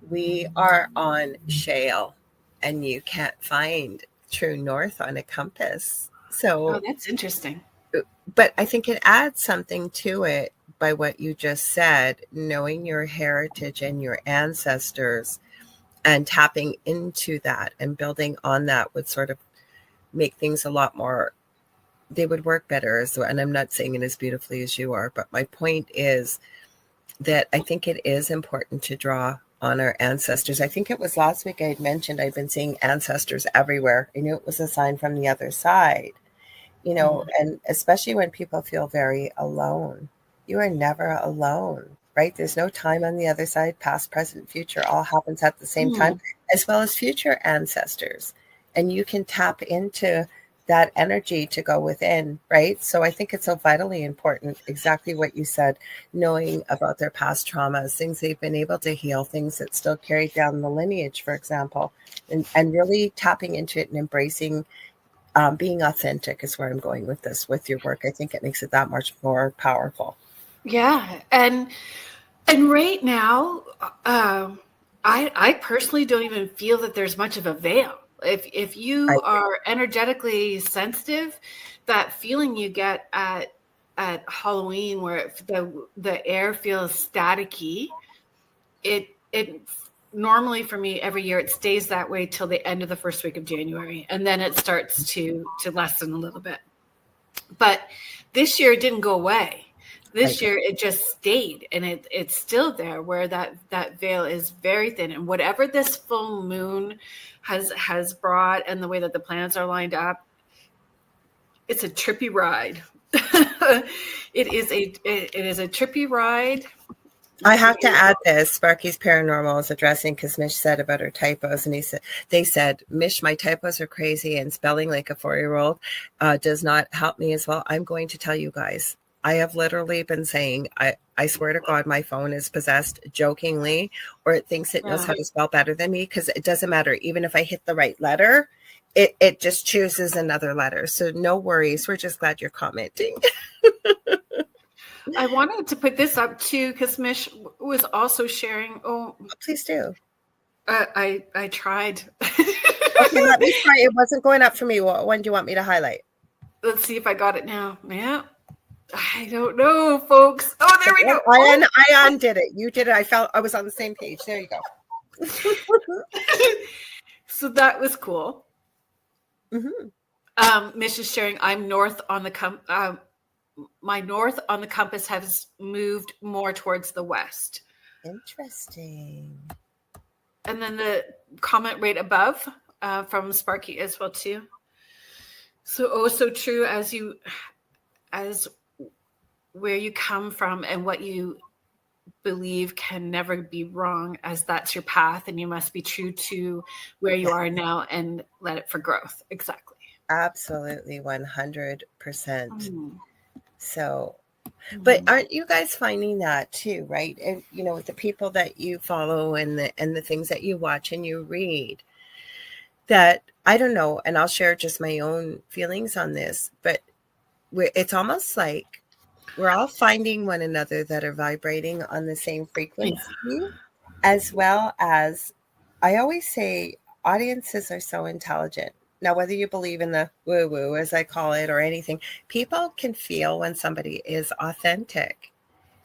we are on shale, and you can't find true north on a compass. So that's interesting. But I think it adds something to it by what you just said, knowing your heritage and your ancestors, and tapping into that and building on that would sort of make things a lot more, they would work better. And I'm not saying it as beautifully as you are, but my point is that I think it is important to draw on our ancestors. I think it was last week I had mentioned I've been seeing ancestors everywhere. I knew it was a sign from the other side, and especially when people feel very alone. You are never alone. Right? There's no time on the other side. Past, present, future all happens at the same time, as well as future ancestors. And you can tap into that energy to go within, right? So I think it's so vitally important, exactly what you said, knowing about their past traumas, things they've been able to heal, things that still carry down the lineage, for example, and really tapping into it and embracing being authentic is where I'm going with this, with your work. I think it makes it that much more powerful. Yeah. And right now, I personally don't even feel that there's much of a veil. If you are energetically sensitive, that feeling you get at Halloween where the air feels staticky, it normally for me every year it stays that way till the end of the first week of January, and then it starts to lessen a little bit. But this year it didn't go away. This year it just stayed, and it's still there, where that veil is very thin. And whatever this full moon has brought, and the way that the planets are lined up, it's a trippy ride. It is a trippy ride. I have to add this. Sparky's Paranormal is addressing, because Mish said about her typos, and they said, Mish, my typos are crazy, and spelling like a 4-year-old does not help me as well. I'm going to tell you guys, I have literally been saying, I swear to God, my phone is possessed jokingly, or it thinks it knows how to spell better than me, because it doesn't matter. Even if I hit the right letter, it just chooses another letter. So no worries. We're just glad you're commenting. I wanted to put this up too, because Mish was also sharing. Oh, please do. I tried. Okay, let me try. It wasn't going up for me. What one do you want me to highlight? Let's see if I got it now. Yeah. I don't know, folks. Oh, there we go. I undid it. You did it. I felt I was on the same page. There you go. So that was cool. Mm-hmm. Mish is sharing. I'm north on the my north on the compass has moved more towards the west. Interesting. And then the comment right above from Sparky as well too. So so true, as where you come from and what you believe can never be wrong, as that's your path, and you must be true to where you are now and let it for growth. Exactly. Absolutely, 100%. So, but aren't you guys finding that too, right? And with the people that you follow and the things that you watch and you read, that I don't know, and I'll share just my own feelings on this, but it's almost like we're all finding one another that are vibrating on the same frequency, as well as, I always say, audiences are so intelligent. Now, whether you believe in the woo-woo, as I call it, or anything, people can feel when somebody is authentic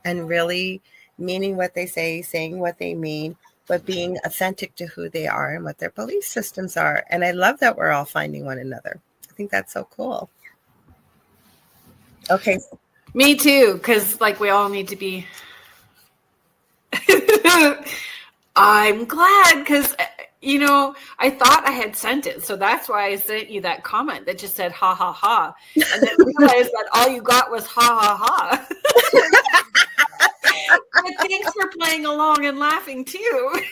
and really meaning what they say, saying what they mean, but being authentic to who they are and what their belief systems are. And I love that we're all finding one another. I think that's so cool. Okay. Me too, because we all need to be. I'm glad, because I thought I had sent it, so that's why I sent you that comment that just said ha ha ha, and then realized that all you got was ha ha ha. But thanks for playing along and laughing too.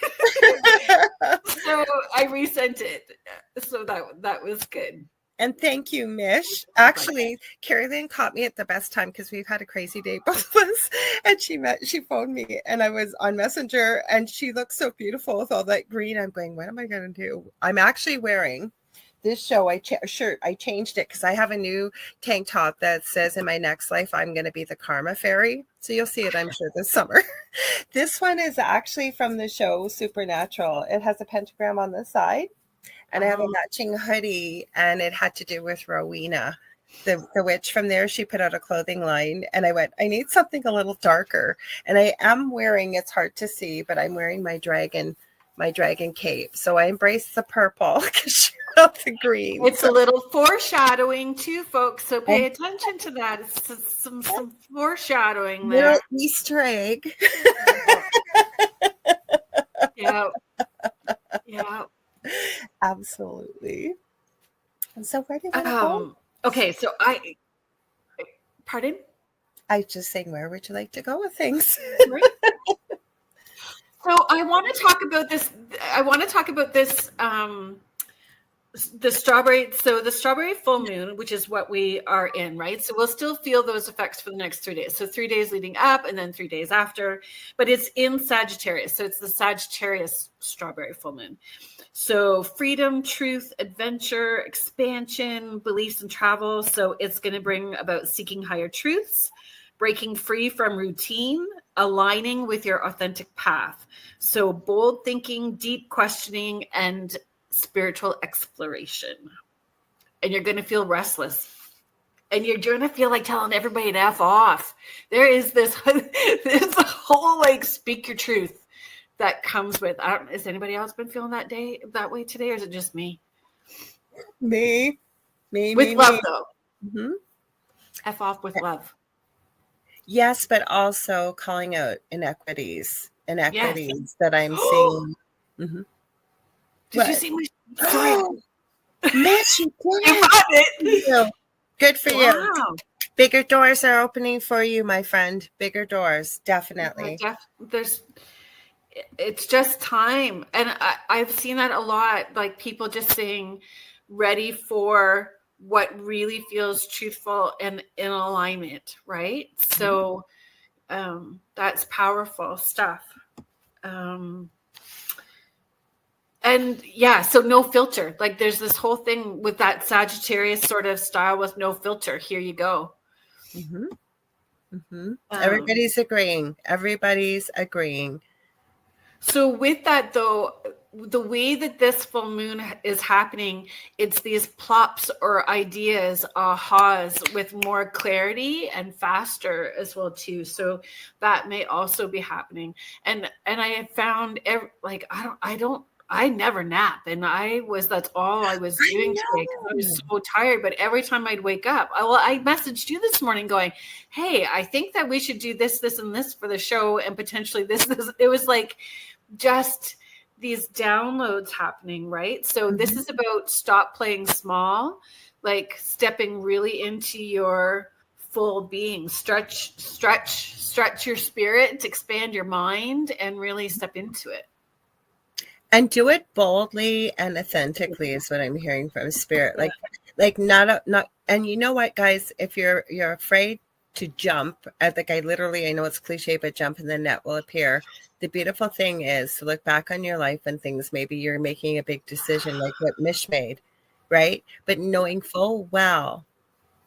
So I resent it, so that was good. And thank you, Mish. Actually, Kerrilynn caught me at the best time, because we've had a crazy day, both of us. And she phoned me, and I was on Messenger, and she looked so beautiful with all that green. I'm going, what am I going to do? I'm actually wearing this shirt. I changed it because I have a new tank top that says, in my next life, I'm going to be the Karma Fairy. So you'll see it, I'm sure, this summer. This one is actually from the show Supernatural. It has a pentagram on the side. And I have a matching hoodie, and it had to do with Rowena, the witch from there. She put out a clothing line, and I went, I need something a little darker. And I am wearing, it's hard to see, but I'm wearing my dragon cape. So I embrace the purple because she got the green. It's a little foreshadowing too, folks. So pay attention to that. It's some foreshadowing there. Little Easter egg. Yeah. Absolutely. And so where do you want to go? Okay, so pardon? I was just saying, where would you like to go with things? Right. So I want to talk about this. The strawberry. So the strawberry full moon, which is what we are in, right? So we'll still feel those effects for the next 3 days. So 3 days leading up, and then 3 days after. But it's in Sagittarius, so it's the Sagittarius strawberry full moon. So freedom, truth, adventure, expansion, beliefs, and travel. So it's going to bring about seeking higher truths, breaking free from routine, aligning with your authentic path. So bold thinking, deep questioning, and spiritual exploration. And you're going to feel restless. And you're going to feel like telling everybody to F off. There is this whole speak your truth. that comes with, has anybody else been feeling that way today, or is it just me? Me. With love, though. Mm-hmm. F off with love. Yes, but also calling out inequities Yes. that I'm seeing. Mm-hmm. Did you see my story? Miss, you You got it. Good for you. Wow. Bigger doors are opening for you, my friend. Bigger doors, definitely. It's just time. And I've seen that a lot, like people just saying, ready for what really feels truthful and in alignment, right? So that's powerful stuff. And yeah, so no filter. Like there's this whole thing with that Sagittarius sort of style with no filter. Here you go. Mm-hmm. Mm-hmm. Everybody's agreeing. So with that, though, the way that this full moon is happening, it's these plops or ideas, ahas, with more clarity and faster as well too. So that may also be happening. And I have found I never nap, and that's all I was doing today because I was so tired. But every time I'd wake up, I messaged you this morning going, hey, I think that we should do this, and this for the show, and potentially this. It was like just these downloads happening, right? So this is about stop playing small, like stepping really into your full being, stretch your spirit, expand your mind, and really step into it. And do it boldly and authentically is what I'm hearing from spirit. Like not, and you know what, guys, if you're afraid to jump, I know it's cliche, but jump and the net will appear. The beautiful thing is to look back on your life and things, maybe you're making a big decision like what Mish made, right? But knowing full well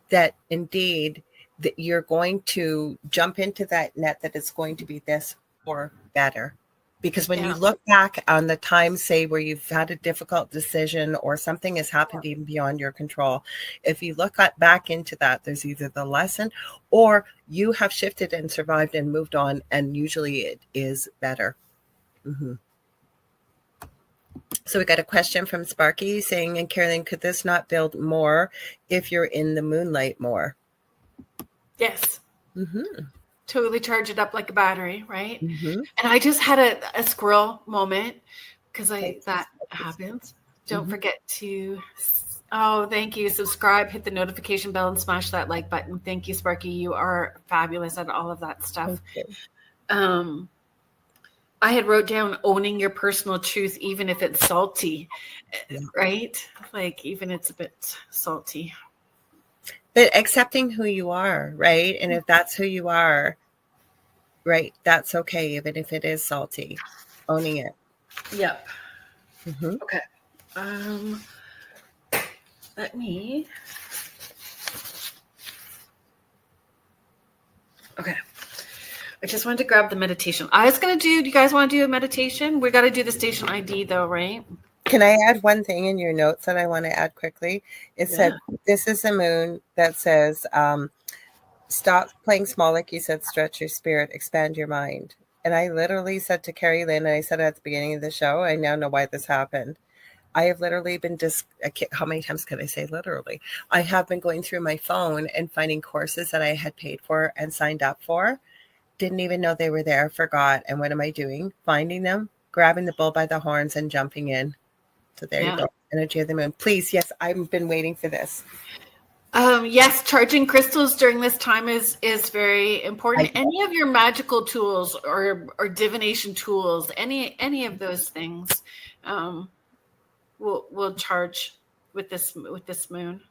that indeed that you're going to jump into that net, that it's going to be this or better. Because when you look back on the time, say, where you've had a difficult decision or something has happened even beyond your control, if you look back into that, there's either the lesson or you have shifted and survived and moved on, and usually it is better. Mm-hmm. So we got a question from Sparky saying, and Kerrilynn, could this not build more if you're in the moonlight more? Yes. Mm-hmm. Totally charge it up like a battery, right? Mm-hmm. And I just had a squirrel moment because that happens. Don't forget to, thank you. Subscribe, hit the notification bell, and smash that like button. Thank you, Sparky. You are fabulous at all of that stuff. I had wrote down owning your personal truth, even if it's salty, right? Like even it's a bit salty. But accepting who you are, right? And if that's who you are, right, that's okay, even if it is salty. Owning it. Yep. Mm-hmm. Okay. Let me. Okay. I just wanted to grab the meditation. I was going to do you guys want to do a meditation? We got to do the station ID though, right? Can I add one thing in your notes that I want to add quickly? It said, this is a moon that says, stop playing small, like you said, stretch your spirit, expand your mind. And I literally said to Kerrilynn, and I said at the beginning of the show, I now know why this happened. I have literally been how many times can I say literally? I have been going through my phone and finding courses that I had paid for and signed up for. Didn't even know they were there, forgot. And what am I doing? Finding them, grabbing the bull by the horns and jumping in. So there you go. Energy of the moon. Please, yes, I've been waiting for this. Yes, charging crystals during this time is very important. Any of your magical tools or divination tools, any of those things, will charge with this moon.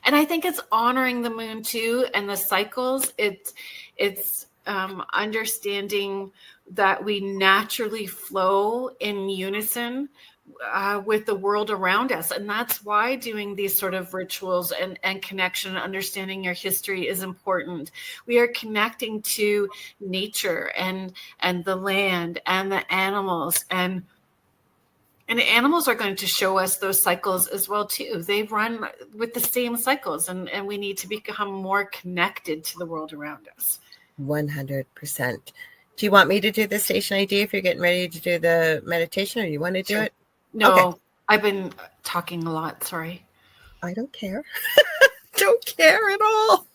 And I think it's honoring the moon too and the cycles. It's understanding that we naturally flow in unison with the world around us. And that's why doing these sort of rituals and connection, understanding your history is important. We are connecting to nature and the land and the animals, and the animals are going to show us those cycles as well too. They run with the same cycles, and we need to become more connected to the world around us. 100%. Do you want me to do the station ID if you're getting ready to do the meditation, or you want to do it? No, Okay. I've been talking a lot. Sorry. I don't care. Don't care at all.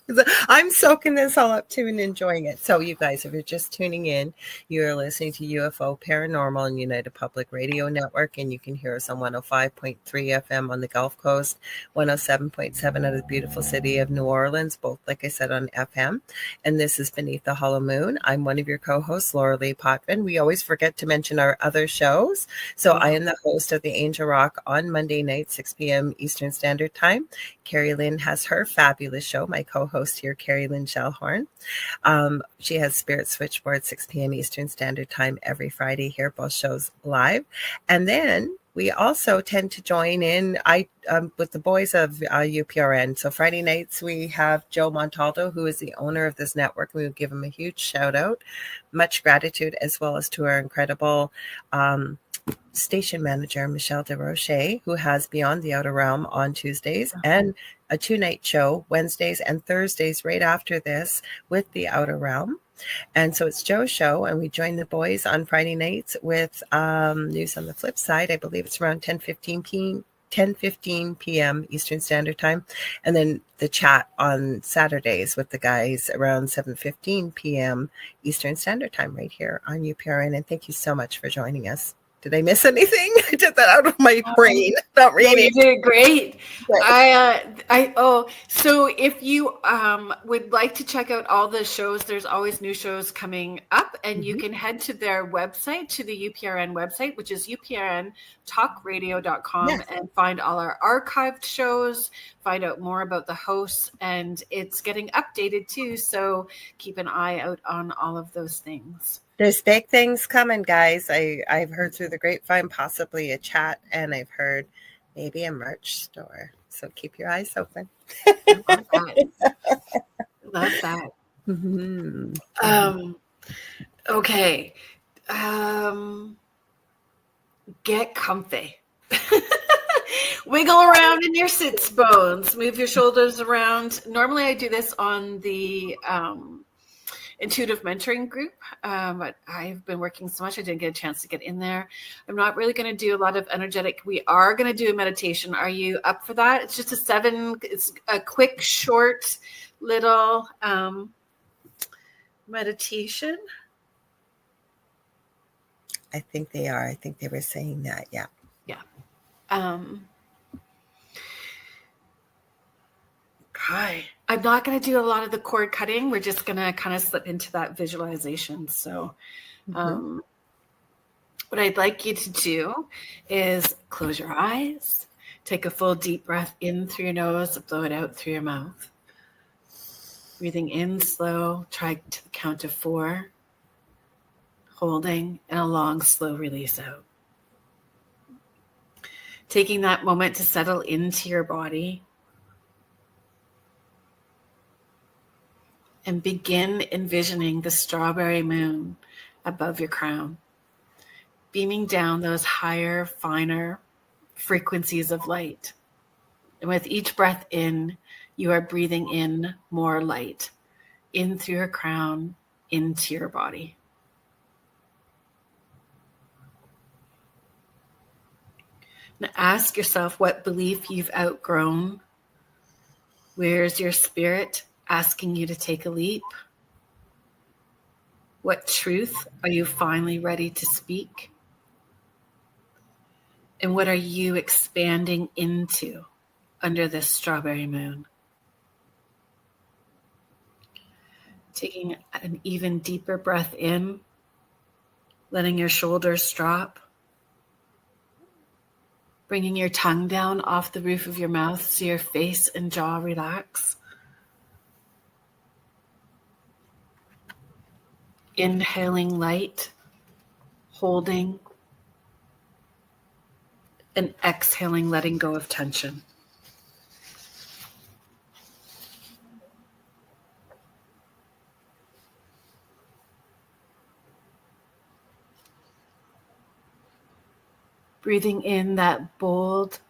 I'm soaking this all up too and enjoying it. So, you guys, if you're just tuning in, you're listening to UFO Paranormal and United Public Radio Network, and you can hear us on 105.3 FM on the Gulf Coast, 107.7 out of the beautiful city of New Orleans, both, like I said, on FM. And this is Beneath the Hollow Moon. I'm one of your co-hosts, Lorilei Potvin. We always forget to mention our other shows. So, I am the host of the Angel Rock on Monday night, 6 p.m. Eastern Standard Time. Kerrilynn has her fabulous show, my co-host here, Kerrilynn Shellhorn. She has Spirit Switchboard, 6 p.m. Eastern Standard Time every Friday here, both shows live. And then we also tend to join in with the boys of UPRN. So Friday nights, we have Joe Montaldo, who is the owner of this network. We will give him a huge shout out. Much gratitude, as well as to our incredible station manager, Michelle DeRoche, who has Beyond the Outer Realm on Tuesdays and a 2-night show Wednesdays and Thursdays right after this with the Outer Realm. And so it's Joe's show, and we join the boys on Friday nights with news on the flip side. I believe it's around 10:15 p.m. Eastern Standard Time. And then the chat on Saturdays with the guys around 7:15 p.m. Eastern Standard Time right here on UPRN. And thank you so much for joining us. Did I miss anything? I did that out of my brain. Not really. You did great. Right. So if you would like to check out all the shows, there's always new shows coming up, and you can head to their website, to the UPRN website, which is uprntalkradio.com, and find all our archived shows, find out more about the hosts, and it's getting updated too. So keep an eye out on all of those things. There's big things coming, guys. I've heard through the grapevine possibly a chat, and I've heard maybe a merch store. So keep your eyes open. Love that. Mm-hmm. Okay. Get comfy. Wiggle around in your sits bones. Move your shoulders around. Normally I do this on the intuitive mentoring group, but I've been working so much I didn't get a chance to get in there. I'm not really going to do a lot of energetic. We are going to do a meditation. Are you up for that? It's just it's a quick, short, little meditation. I think they are. I think they were saying that. Yeah. Hi. I'm not going to do a lot of the cord cutting. We're just going to kind of slip into that visualization. So what I'd like you to do is close your eyes, take a full deep breath in through your nose, blow it out through your mouth. Breathing in slow, try to the count of 4, holding, and a long, slow release out. Taking that moment to settle into your body. And begin envisioning the strawberry moon above your crown, beaming down those higher, finer frequencies of light. And with each breath in, you are breathing in more light, in through your crown, into your body. Now ask yourself what belief you've outgrown. Where's your spirit asking you to take a leap? What truth are you finally ready to speak? And what are you expanding into under this strawberry moon? Taking an even deeper breath in, letting your shoulders drop, bringing your tongue down off the roof of your mouth so your face and jaw relax. Inhaling light, holding, and exhaling, letting go of tension. Breathing in that bold,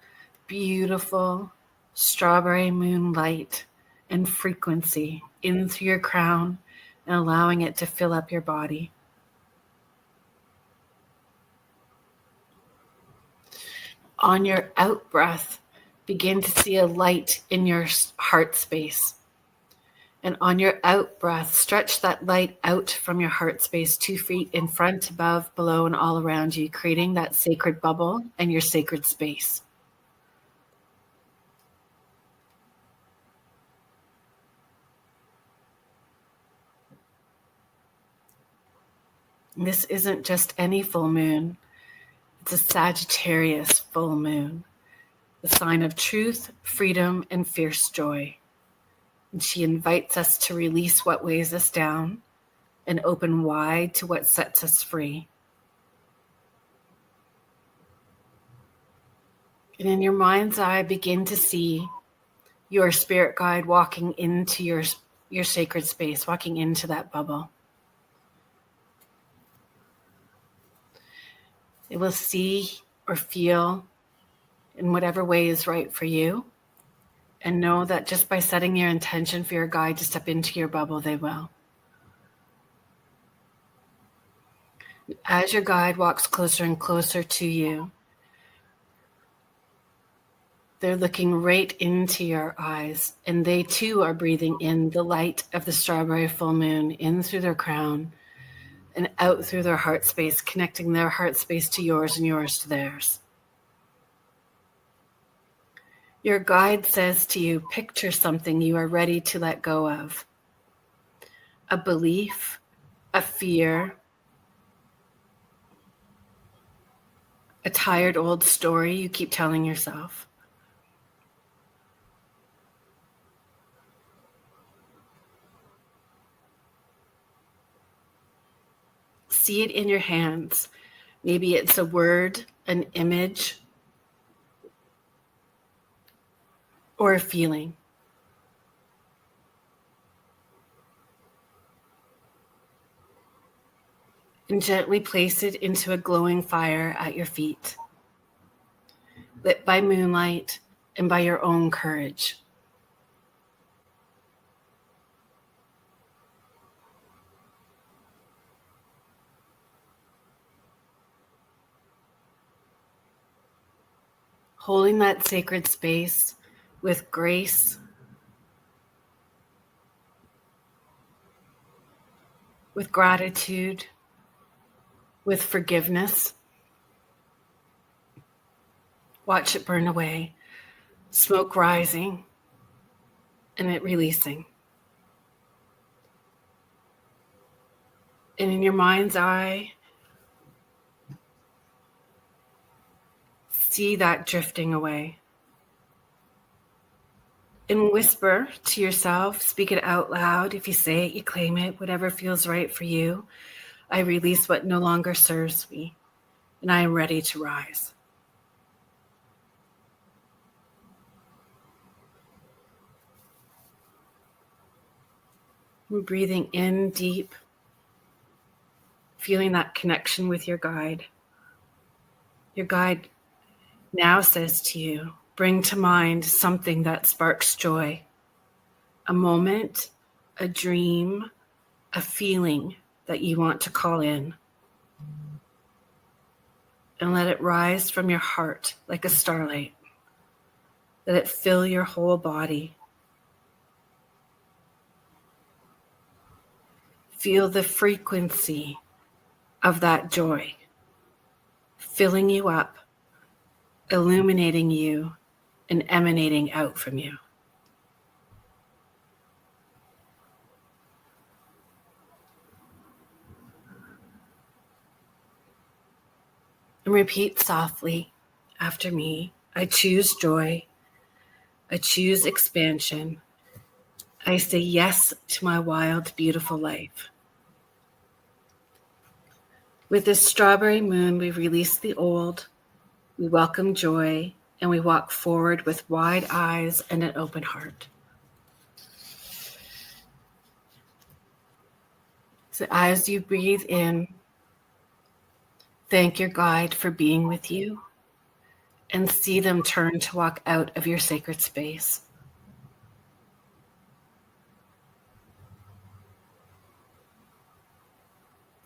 beautiful strawberry moonlight and frequency in through your crown and allowing it to fill up your body. On your out breath, begin to see a light in your heart space. And on your out breath, stretch that light out from your heart space 2 feet in front, above, below, and all around you, creating that sacred bubble and your sacred space. This isn't just any full moon. It's a Sagittarius full moon, the sign of truth, freedom, and fierce joy. And she invites us to release what weighs us down and open wide to what sets us free. And in your mind's eye, begin to see your spirit guide walking into your sacred space, walking into that bubble. It will see or feel in whatever way is right for you. And know that just by setting your intention for your guide to step into your bubble, they will. As your guide walks closer and closer to you, they're looking right into your eyes, and they too are breathing in the light of the strawberry full moon in through their crown and out through their heart space, connecting their heart space to yours and yours to theirs. Your guide says to you, picture something you are ready to let go of. A belief, a fear, a tired old story you keep telling yourself. See it in your hands. Maybe it's a word, an image, or a feeling. And gently place it into a glowing fire at your feet, lit by moonlight and by your own courage. Holding that sacred space with grace, with gratitude, with forgiveness. Watch it burn away, smoke rising, and it releasing. And in your mind's eye, see that drifting away. And whisper to yourself, speak it out loud. If you say it, you claim it, whatever feels right for you. I release what no longer serves me, and I am ready to rise. And breathing in deep, feeling that connection with your guide. Your guide now says to you, bring to mind something that sparks joy, a moment, a dream, a feeling that you want to call in. And let it rise from your heart like a starlight. Let it fill your whole body. Feel the frequency of that joy filling you up, illuminating you, and emanating out from you. And repeat softly after me. I choose joy. I choose expansion. I say yes to my wild, beautiful life. With this strawberry moon, we release the old, we welcome joy, and we walk forward with wide eyes and an open heart. So as you breathe in, thank your guide for being with you, and see them turn to walk out of your sacred space.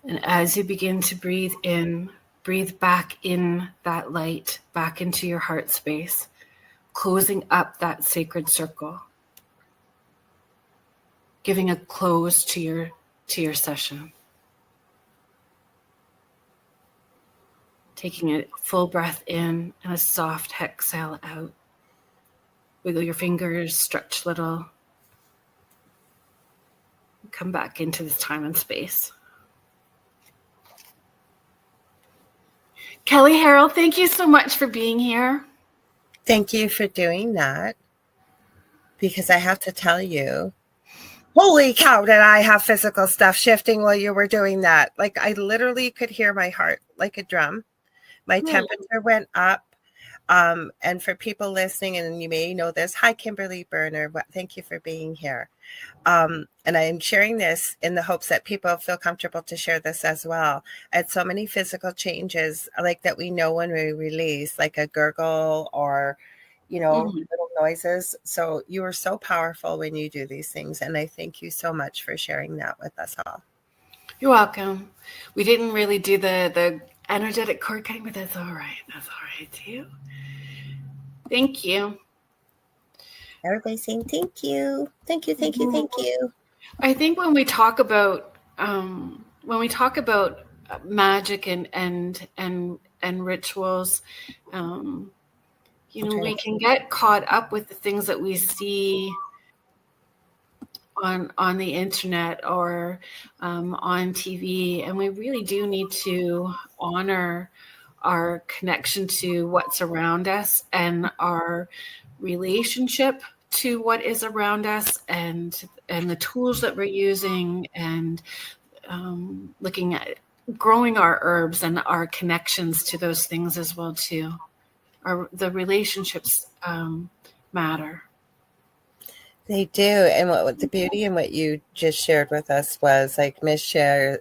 And as you begin to breathe in, breathe back in that light, back into your heart space, closing up that sacred circle, giving a close to your session. Taking a full breath in and a soft exhale out. Wiggle your fingers, stretch a little. Come back into this time and space. Kelly Harold, thank you so much for being here. Thank you for doing that. Because I have to tell you, holy cow, did I have physical stuff shifting while you were doing that. Like I literally could hear my heart like a drum. My temperature went up. And for people listening, and you may know this, hi, Kimberly Berner. Thank you for being here. And I'm sharing this in the hopes that people feel comfortable to share this as well. I had so many physical changes like that we know when we release, like a gurgle or, little noises. So you are so powerful when you do these things. And I thank you so much for sharing that with us all. You're welcome. We didn't really do the energetic cord cutting, but that's all right. That's all right too. Thank you. Everybody's saying thank you. Thank you, thank you, thank you. I think when we talk about magic and rituals, we can get caught up with the things that we see on the internet or on TV, and we really do need to honor our connection to what's around us and our relationship to what is around us and the tools that we're using, and looking at growing our herbs and our connections to those things as well too. The relationships matter. They do. And what the beauty in what you just shared with us was like Miss shared,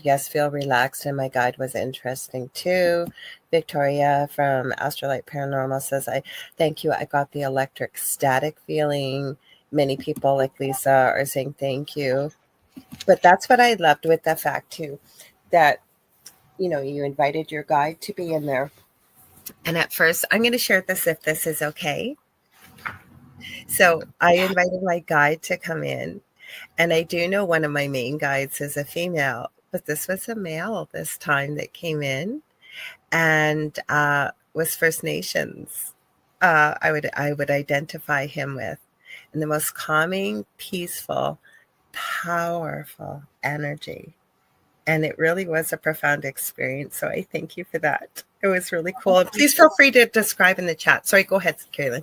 yes, feel relaxed. And my guide was interesting too. Victoria from Astrolight Paranormal says, I thank you. I got the electric static feeling. Many people like Lisa are saying thank you. But that's what I loved with the fact too, that, you invited your guide to be in there. And at first, I'm going to share this if this is okay. So I invited my guide to come in, and I do know one of my main guides is a female, but this was a male this time that came in and was First Nations. I would identify him with, and the most calming, peaceful, powerful energy. And it really was a profound experience. So I thank you for that. It was really cool. And please feel free to describe in the chat. Sorry, go ahead, Kerrilynn.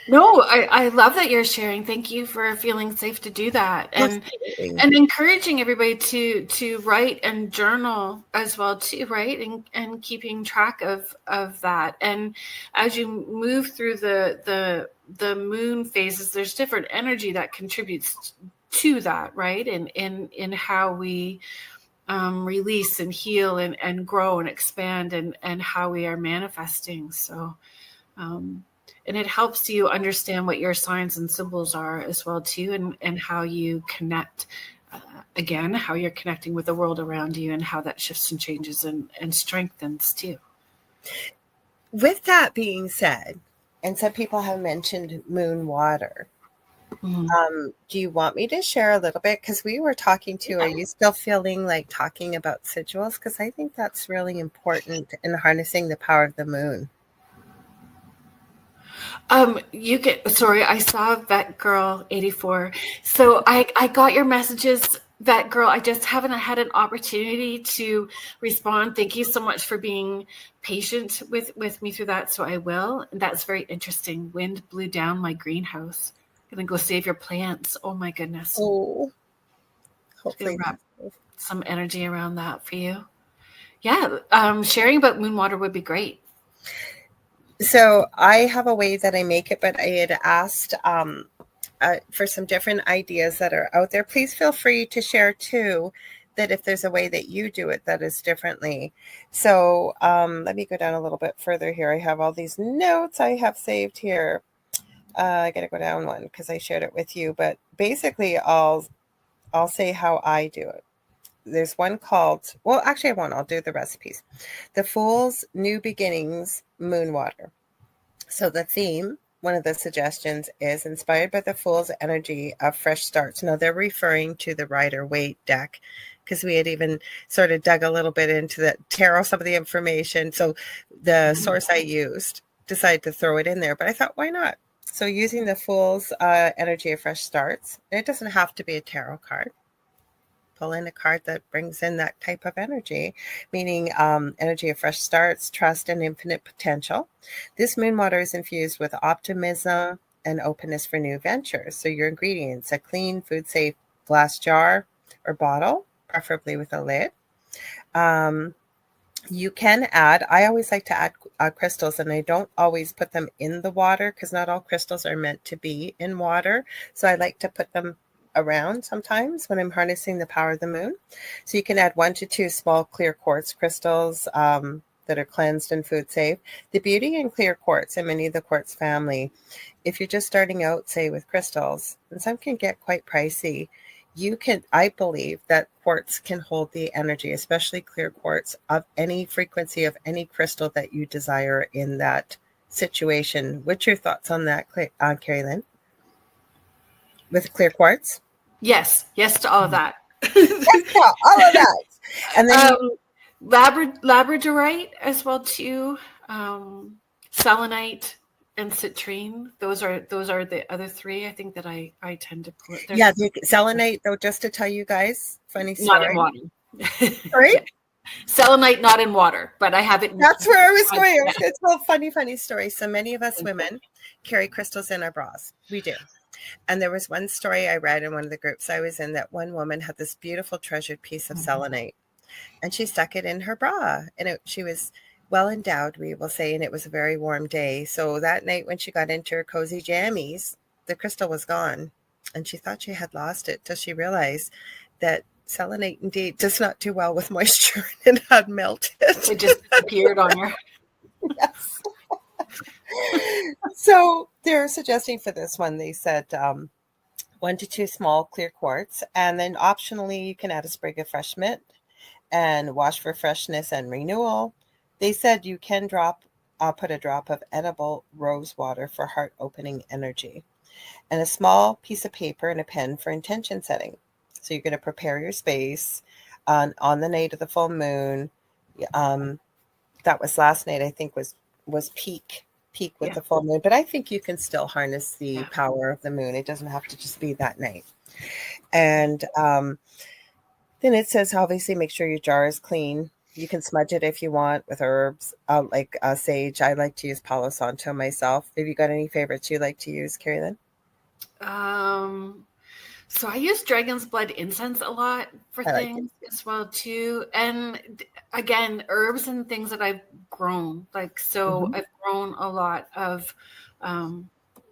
No, I love that you're sharing. Thank you for feeling safe to do that, and encouraging everybody to write and journal as well too, right? And keeping track of that. And as you move through the moon phases, there's different energy that contributes to that, right? In how we release and heal and grow and expand and how we are manifesting. So. And it helps you understand what your signs and symbols are as well too, and how you connect, again, how you're connecting with the world around you and how that shifts and changes and strengthens too. With that being said, and some people have mentioned moon water. Mm-hmm. Do you want me to share a little bit? Because we were talking to, are you still feeling like talking about sigils? Because I think that's really important in harnessing the power of the moon. Sorry, I saw Vet Girl 84. So I got your messages, Vet Girl. I just haven't had an opportunity to respond. Thank you so much for being patient with me through that. So I will. And that's very interesting. Wind blew down my greenhouse. I'm going to go save your plants. Oh my goodness. Oh, hopefully wrap some energy around that for you. Yeah. Sharing about moon water would be great. So I have a way that I make it, but I had asked for some different ideas that are out there. Please feel free to share too, that if there's a way that you do it that is differently. So let me go down a little bit further here. I have all these notes I have saved here. I got to go down one because I shared it with you, but basically I'll say how I do it. there's one called, well, actually I won't, I'll do the recipes. The Fool's New Beginnings Moon Water. So the theme, one of the suggestions, is inspired by the Fool's energy of fresh starts. Now they're referring to the Rider-Waite deck, because we had even sort of dug a little bit into the tarot, some of the information. So the source I used decided to throw it in there, but I thought, why not? So using the Fool's energy of fresh starts, it doesn't have to be a tarot card. Pull in a card that brings in that type of energy, meaning energy of fresh starts, trust, and infinite potential. This moon water is infused with optimism and openness for new ventures. So your ingredients: a clean, food-safe glass jar or bottle, preferably with a lid. You can add, I always like to add crystals, and I don't always put them in the water because not all crystals are meant to be in water. So I like to put them around sometimes when I'm harnessing the power of the moon. So you can add 1 to 2 small clear quartz crystals that are cleansed and food safe. The beauty in clear quartz and many of the quartz family, if you're just starting out, say, with crystals, and some can get quite pricey, I believe that quartz can hold the energy, especially clear quartz, of any frequency of any crystal that you desire in that situation. What's your thoughts on that, Kerrilynn? With clear quartz? Yes to all of that. Yeah, all of that. And then labradorite as well too, selenite and citrine. Those are the other 3 I think that I tend to put. Yeah, the selenite, though, just to tell you guys, funny story. Not in water. Sorry? Yeah. Selenite not in water, but I have it. That's where I was going. It's a funny story. So many of us women carry crystals in our bras. We do. And there was one story I read in one of the groups I was in that one woman had this beautiful treasured piece of selenite, and she stuck it in her bra, and she was well endowed, we will say, and it was a very warm day. So that night when she got into her cozy jammies, the crystal was gone, and she thought she had lost it till she realized that selenite indeed does not do well with moisture and had melted. It just appeared on her. Yes. So they're suggesting for this one, they said 1 to 2 small clear quartz, and then optionally you can add a sprig of fresh mint and wash for freshness and renewal. They said you can put a drop of edible rose water for heart opening energy, and a small piece of paper and a pen for intention setting. So you're going to prepare your space on the night of the full moon. That was last night, I think was peak with the full moon, but I think you can still harness the power of the moon. It doesn't have to just be that night. And then it says, obviously, make sure your jar is clean. You can smudge it if you want with herbs, like sage. I like to use Palo Santo myself. Have you got any favorites you like to use, Kerrilynn? So I use dragon's blood incense a lot for things as well too. And again, herbs and things that I've grown, like, so I've grown a lot of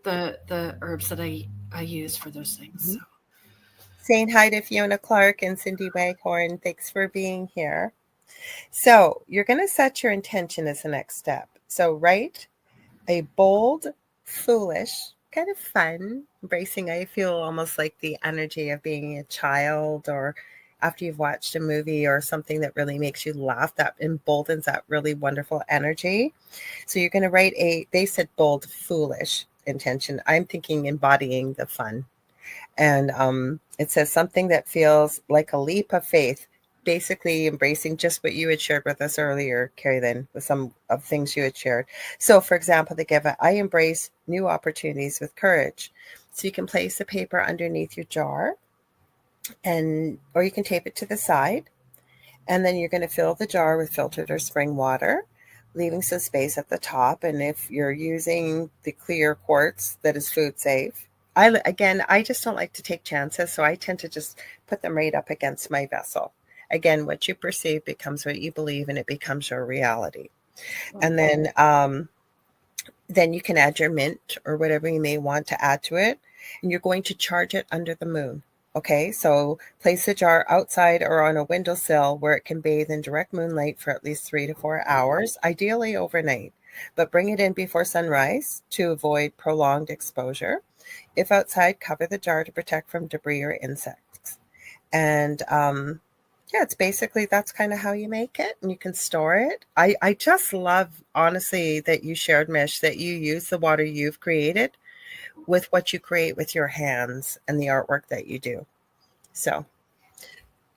the herbs that I use for those things. So. Saying hi to Fiona Clark and Cindy Waghorn. Thanks for being here. So you're going to set your intention as the next step. So write a bold, foolish, kind of fun, embracing, I feel almost like the energy of being a child, or after you've watched a movie or something that really makes you laugh, that emboldens that really wonderful energy. So you're going to write they said bold, foolish intention. I'm thinking embodying the fun. And it says something that feels like a leap of faith, basically embracing just what you had shared with us earlier, Kerrilynn, with some of things you had shared. So, for example, they give I embrace new opportunities with courage. So you can place the paper underneath your jar, or you can tape it to the side. And then you're going to fill the jar with filtered or spring water, leaving some space at the top. And if you're using the clear quartz that is food safe, I just don't like to take chances. So I tend to just put them right up against my vessel. Again, what you perceive becomes what you believe, and it becomes your reality. And then you can add your mint or whatever you may want to add to it. And you're going to charge it under the moon. Okay, so place the jar outside or on a windowsill where it can bathe in direct moonlight for at least 3 to 4 hours, ideally overnight. But bring it in before sunrise to avoid prolonged exposure. If outside, cover the jar to protect from debris or insects. And Yeah, it's basically that's kind of how you make it, and you can store it. I just love, honestly, that you shared, Mish, that you use the water you've created with what you create with your hands and the artwork that you do. So,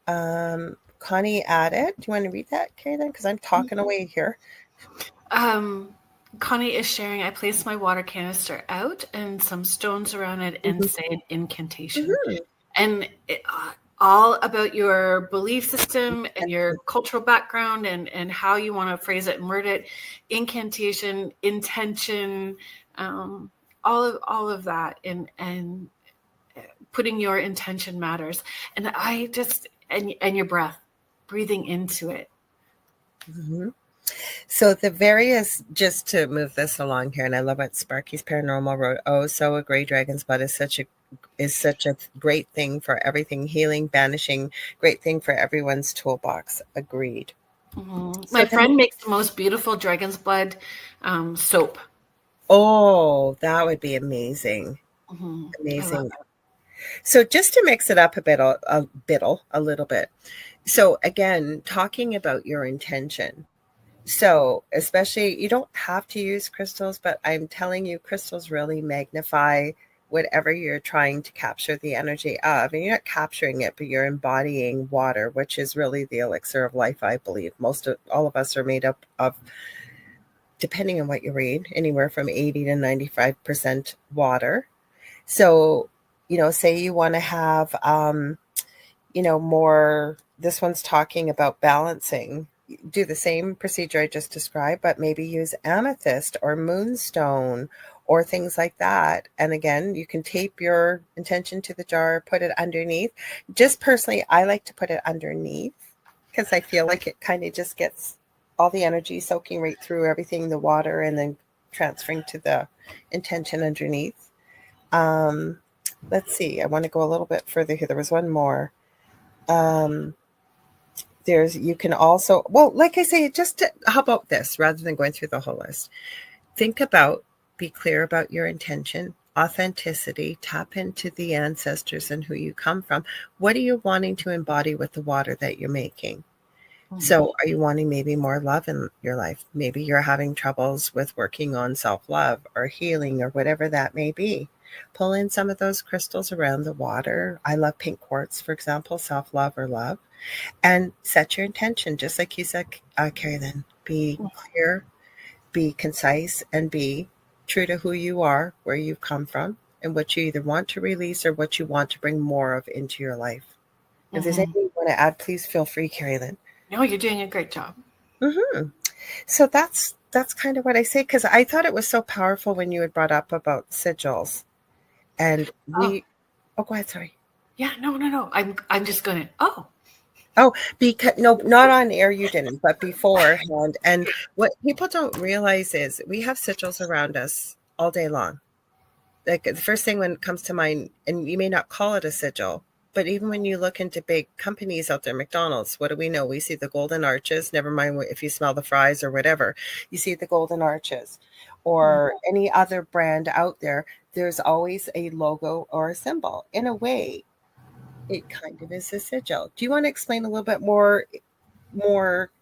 Connie added, do you want to read that, Kerrilynn? Because I'm talking away here. Connie is sharing, I placed my water canister out and some stones around it and say an incantation. And all about your belief system and your cultural background and how you want to phrase it and word it, incantation, intention, all of that, and putting your intention matters. And I just, and your breath, breathing into it. So the various, just to move this along here, and I love what Sparky's Paranormal wrote. Oh, so a gray dragon's blood is such a great thing for everything, healing, banishing, great thing for everyone's toolbox. Agreed. My friend makes the most beautiful dragon's blood soap. Oh, that would be amazing. Amazing. So just to mix it up a little bit. So again, talking about your intention. So especially, you don't have to use crystals, but I'm telling you, crystals really magnify whatever you're trying to capture the energy of. And you're not capturing it, but you're embodying water, which is really the elixir of life, I believe. All of us are made up of, depending on what you read, anywhere from 80 to 95% water. So, say you want to have, more, this one's talking about balancing. Do the same procedure I just described, but maybe use amethyst or moonstone or things like that. And again, you can tape your intention to the jar, put it underneath. Just personally, I like to put it underneath because I feel like it kind of just gets all the energy soaking right through everything, the water, and then transferring to the intention underneath. Let's see. I want to go a little bit further here. There was one more. You can also, like I say, how about this, rather than going through the whole list, be clear about your intention, authenticity, tap into the ancestors and who you come from. What are you wanting to embody with the water that you're making? So are you wanting maybe more love in your life? Maybe you're having troubles with working on self-love or healing or whatever that may be. Pull in some of those crystals around the water. I love pink quartz, for example, self-love or love. And set your intention, just like you said, Kerrilynn. Be clear, be concise, and be true to who you are, where you've come from, and what you either want to release or what you want to bring more of into your life. If there's anything you want to add, please feel free, Kerrilynn. No, you're doing a great job. So that's kind of what I say, because I thought it was so powerful when you had brought up about sigils. And go ahead, sorry. Yeah, no. I'm just going to, because no, not on air you didn't, but beforehand. And what people don't realize is we have sigils around us all day long. Like the first thing when it comes to mind, and you may not call it a sigil, but even when you look into big companies out there, McDonald's, what do we know? We see the golden arches. Never mind if you smell the fries or whatever, you see the golden arches. Or any other brand out there, there's always a logo or a symbol. In a way, it kind of is a sigil. Do you want to explain a little bit more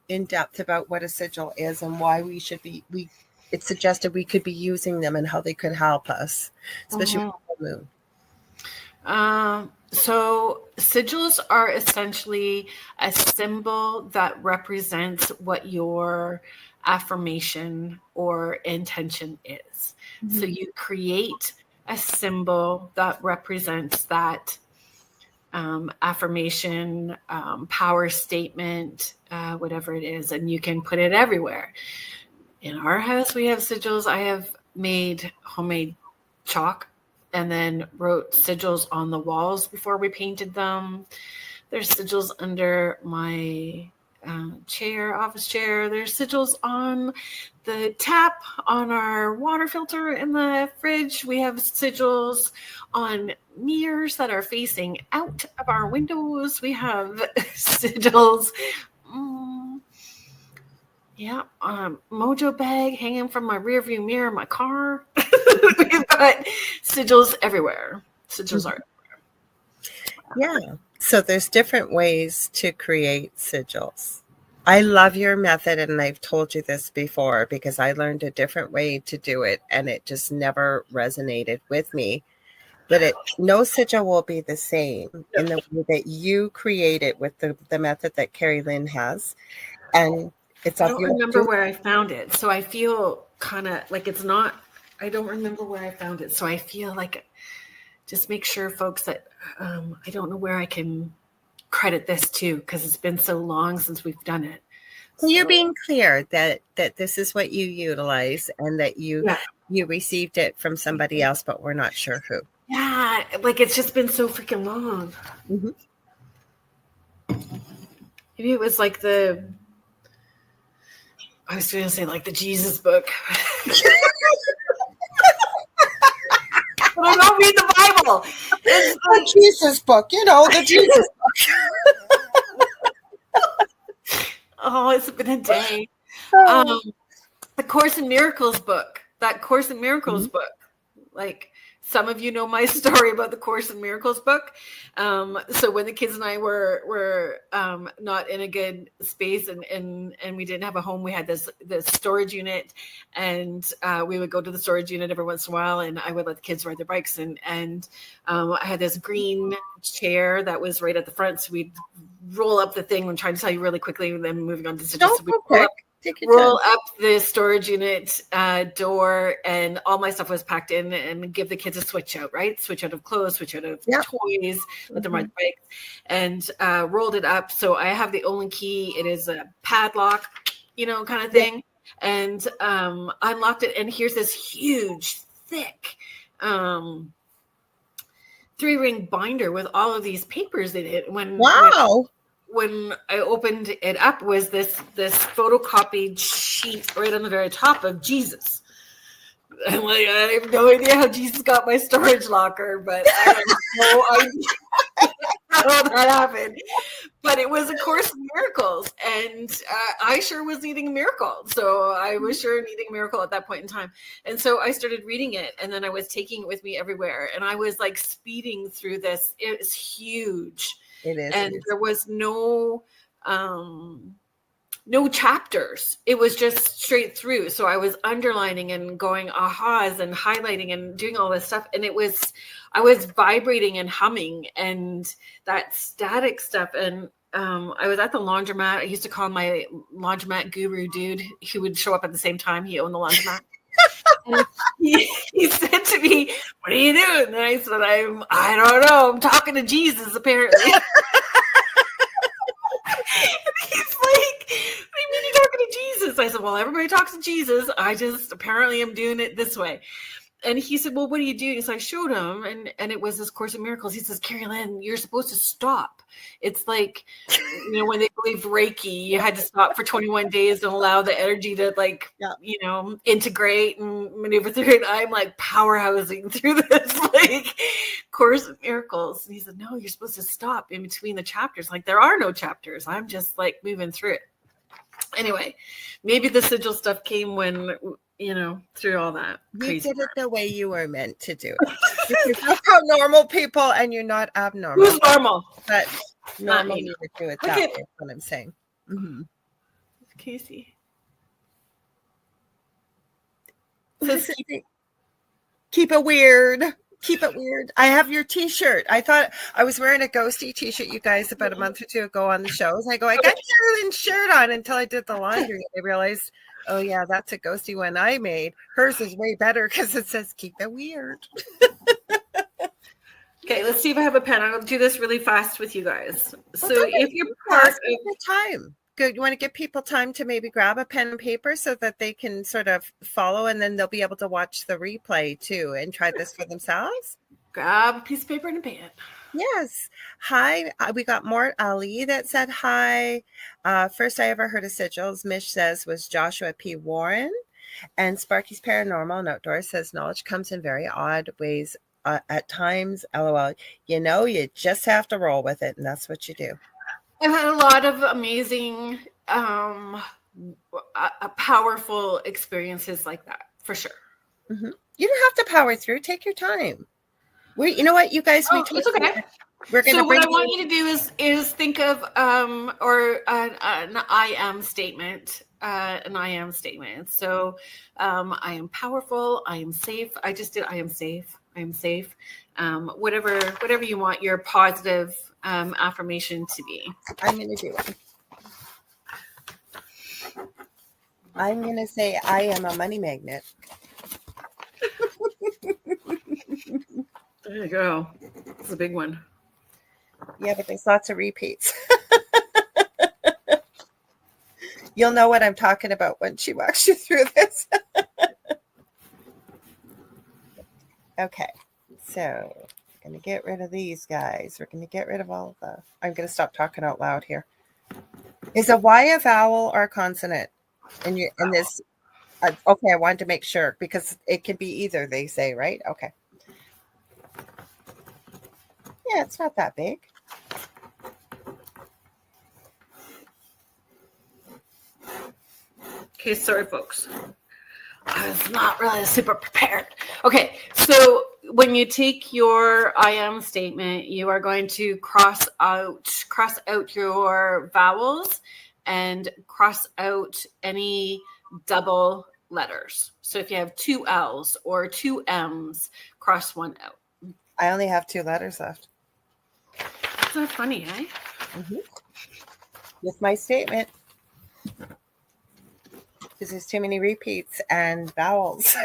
in depth about what a sigil is and why it's suggested we could be using them and how they could help us, especially with the moon? So sigils are essentially a symbol that represents what your affirmation or intention is. So you create a symbol that represents that affirmation, power statement, whatever it is, and you can put it everywhere. In our house, we have sigils. I have made homemade chalk and then wrote sigils on the walls before we painted them. There's sigils under my office chair. There's sigils on the tap on our water filter in the fridge. We have sigils on mirrors that are facing out of our windows. We have sigils. Mojo bag hanging from my rearview mirror in my car. We've got sigils everywhere. Sigils are everywhere. Yeah. So there's different ways to create sigils. I love your method, and I've told you this before because I learned a different way to do it, and it just never resonated with me. But no sigil will be the same in the way that you create it with the method that Kerrilynn has. And it's I of don't your remember where I found it, so I feel kind of like it's not. I don't remember where I found it, so I feel like just make sure, folks, that I don't know where I can credit this to because it's been so long since we've done it. So you're being clear that this is what you utilize and that you received it from somebody else, but we're not sure who. Yeah, like it's just been so freaking long. Mm-hmm. Maybe it was like I was going to say like the Jesus book. But I don't read the Bible. It's the Jesus book, the Jesus book. Oh, it's been a day. The Course in Miracles book. That Course in Miracles book. Like some of you know my story about the Course in Miracles book. So when the kids and I were not in a good space and we didn't have a home, we had this storage unit, and we would go to the storage unit every once in a while, and I would let the kids ride their bikes, and I had this green chair that was right at the front, so we'd roll up the thing. I'm trying to tell you really quickly, and then moving on to suggestions. Roll up the storage unit door, and all my stuff was packed in, and give the kids a switch out, right? Switch out of clothes, switch out of toys, let them ride the bike, and rolled it up. So I have the only key. It is a padlock, kind of thing, and unlocked it. And here's this huge, thick 3-ring binder with all of these papers in it. When I opened it up, was this photocopied sheet right on the very top of Jesus. And like, I have no idea how Jesus got my storage locker, but I have no idea how that happened. But it was A Course in Miracles, and I sure was needing a miracle. So I was sure needing a miracle at that point in time. And so I started reading it, and then I was taking it with me everywhere. And I was like speeding through this. It was huge. It is. And there was no chapters. It was just straight through. So I was underlining and going ahas and highlighting and doing all this stuff. And I was vibrating and humming and that static stuff. And I was at the laundromat. I used to call my laundromat guru dude who would show up at the same time. He owned the laundromat. And he said to me, "What are you doing?" And I said, I don't know. I'm talking to Jesus, apparently. And he's like, "What do you mean you're talking to Jesus?" I said, "Well, everybody talks to Jesus. I just apparently am doing it this way." And he said, "Well, what are you doing?" So I showed him, and it was this Course in Miracles. He says, "Kerrilynn, you're supposed to stop. It's like, when they believe Reiki, you had to stop for 21 days and allow the energy to integrate and maneuver through it." I'm like powerhousing through this like Course in Miracles. And he said, "No, you're supposed to stop in between the chapters. Like there are no chapters. I'm just like moving through it." Anyway, maybe the sigil stuff came when, through all that. You did it the way you were meant to do it. Look how normal people, and you're not abnormal. Who's normal? But normal you would do it that way, is what I'm saying. Mm-hmm. Casey. Keep it weird. Keep it weird. I have your t-shirt. I thought I was wearing a ghosty t-shirt, you guys, about a month or two ago on the shows. I go, I got Kerrilynn's shirt on until I did the laundry. I realized, oh yeah, that's a ghosty one I made. Hers is way better because it says keep it weird. Okay, let's see if I have a pen. I'm going to do this really fast with you guys. So if you're part of time. Good. You want to give people time to maybe grab a pen and paper so that they can sort of follow, and then they'll be able to watch the replay too and try this for themselves. Grab a piece of paper and a pen. Yes. Hi. We got Mort Ali that said hi. First I ever heard of sigils, Mish says, was Joshua P. Warren. And Sparky's Paranormal and Outdoors says knowledge comes in very odd ways at times. LOL. You just have to roll with it, and that's what you do. I've had a lot of amazing, powerful experiences like that, for sure. Mm-hmm. You don't have to power through. Take your time. You know what, you guys? It's okay. We're going So to bring what I want you to do is think of an I am statement. An I am statement. So I am powerful. I am safe. I just did I am safe. I am safe. Whatever you want your positive affirmation to be. I'm going to do one. I'm going to say I am a money magnet. There you go. It's a big one. Yeah, but there's lots of repeats. You'll know what I'm talking about when she walks you through this. Okay, so I'm going to get rid of these guys. We're going to get rid of all of the... I'm going to stop talking out loud here. Is a Y a vowel or a consonant? In this... okay, I wanted to make sure because it can be either, they say, right? Okay. Yeah, it's not that big. Okay, sorry, folks. I was not really super prepared. Okay, so when you take your I am statement, you are going to cross out your vowels and cross out any double letters. So if you have 2 L's or 2 M's, cross one out. I only have 2 letters left. That's not funny, eh? Mm-hmm. With my statement. Because there's too many repeats and vowels.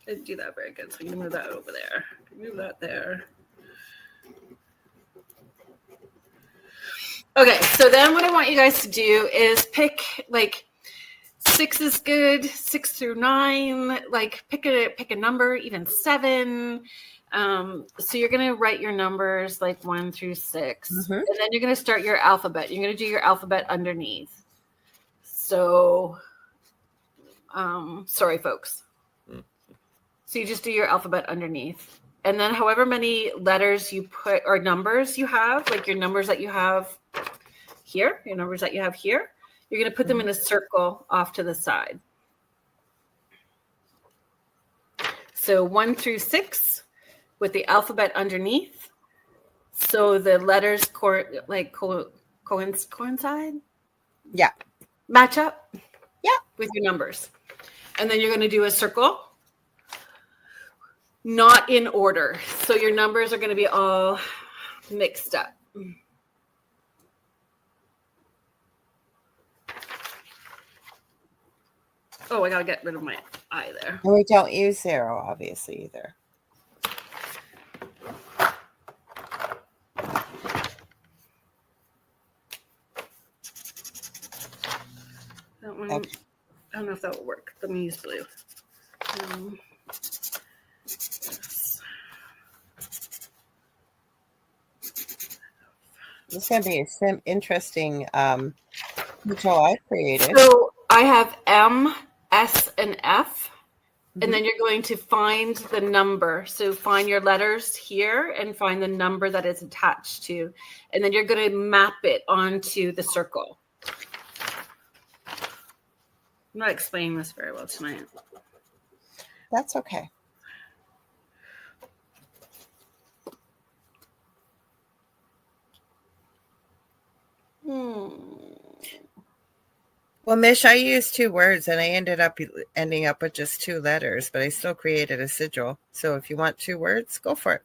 Didn't do that very good, so I'm going to move that over there. Move that there. Okay, so then what I want you guys to do is pick, like, 6 is good, 6 through 9, like, pick a number, even 7. So you're going to write your numbers like 1 through 6. Mm-hmm. And then you're going to start your alphabet. You're going to do your alphabet underneath. So, sorry, folks. So you just do your alphabet underneath. And then however many letters you put or numbers you have, like your numbers that you have here, your numbers that you have here, you're going to put them in a circle off to the side. So 1 through 6 with the alphabet underneath. So the letters coincide? Yeah. Match up? Yeah. With your numbers. And then you're going to do a circle. Not in order. So your numbers are going to be all mixed up. Oh, I got to get rid of my eye there. And we don't use 0, obviously, either. That one, okay. I don't know if that will work. Let me use blue. This is going to be some interesting control I created. So I have M, S, and F. And then you're going to find the number. So find your letters here and find the number that it's attached to. And then you're going to map it onto the circle. I'm not explaining this very well tonight. That's okay. Well, Mish, I used 2 words and I ended up with just 2 letters, but I still created a sigil. So if you want 2 words, go for it.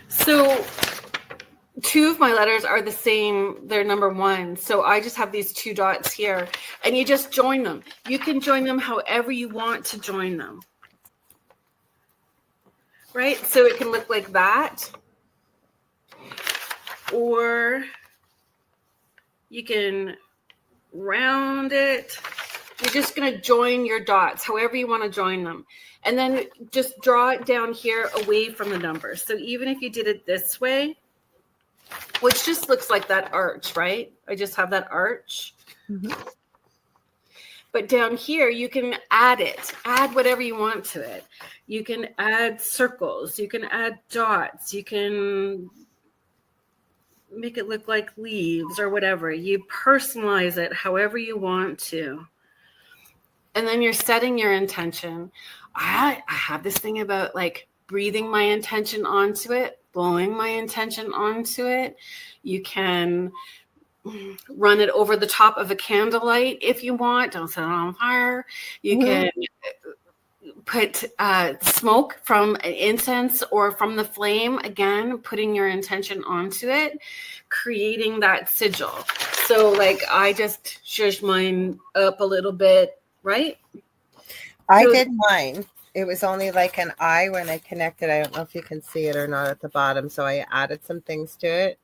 So 2 of my letters are the same. They're number 1. So I just have these 2 dots here and you just join them. You can join them however you want to join them. Right? So it can look like that. Or you can round it. You're just going to join your dots however you want to join them. And then just draw it down here away from the numbers. So even if you did it this way, which just looks like that arch, right? I just have that arch. Mm-hmm. But down here, you can add it. Add whatever you want to it. You can add circles. You can add dots. You can make it look like leaves or whatever. You personalize it however you want to. And then you're setting your intention. I have this thing about like breathing my intention onto it, blowing my intention onto it. You can run it over the top of a candlelight if you want. Don't set it on fire. You can put smoke from incense or from the flame, again, putting your intention onto it, creating that sigil. So like I just zhuzhed mine up a little bit, right? I did mine. It was only like an eye when I connected. I don't know if you can see it or not at the bottom. So I added some things to it.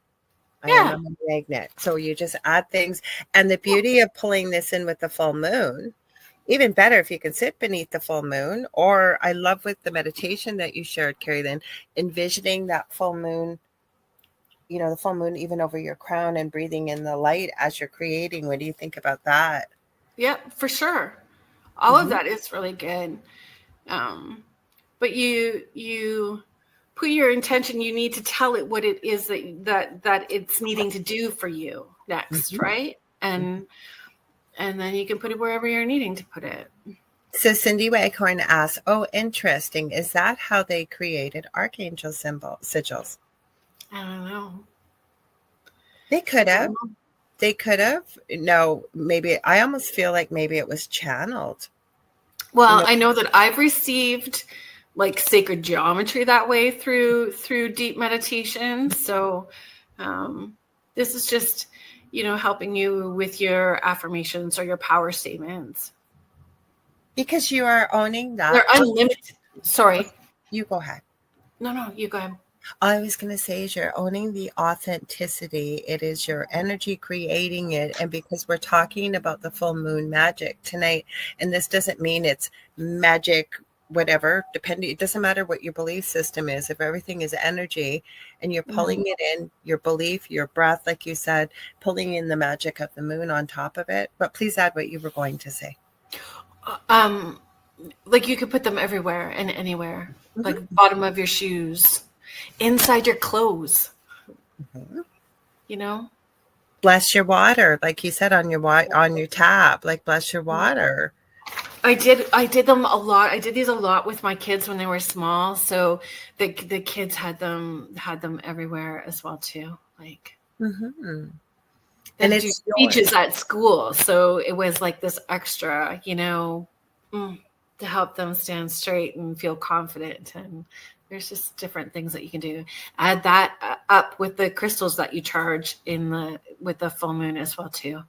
I am a magnet. So you just add things. And the beauty of pulling this in with the full moon, even better if you can sit beneath the full moon, or I love with the meditation that you shared, Kerrilynn, envisioning that full moon, you know, the full moon even over your crown and breathing in the light as you're creating. What do you think about that? Yeah, for sure. All of that is really good. But you put your intention, you need to tell it what it is that it's needing to do for you next, right? And then you can put it wherever you're needing to put it. So Cindy Waghorn asks, oh, interesting. Is that how they created archangel sigils? I don't know. They could have. They could have. No, maybe. I almost feel like maybe it was channeled. Well, I know that I've received like sacred geometry that way through deep meditation. So this is just, helping you with your affirmations or your power statements. Because you are owning that. They're unlimited. Sorry. You go ahead. No, you go ahead. All I was going to say is you're owning the authenticity. It is your energy creating it. And because we're talking about the full moon magic tonight, and this doesn't mean it's magic, whatever, depending, it doesn't matter what your belief system is. If everything is energy and you're pulling it in, your belief, your breath, like you said, pulling in the magic of the moon on top of it. But please add what you were going to say. Like you could put them everywhere and anywhere, like bottom of your shoes, inside your clothes, Bless your water, like you said on your tab, like bless your water. I did them a lot. I did these a lot with my kids when they were small. So the kids had them everywhere as well too. Like, and it's speeches at school. So it was like this extra, to help them stand straight and feel confident. And there's just different things that you can do. Add that up with the crystals that you charge with the full moon as well too.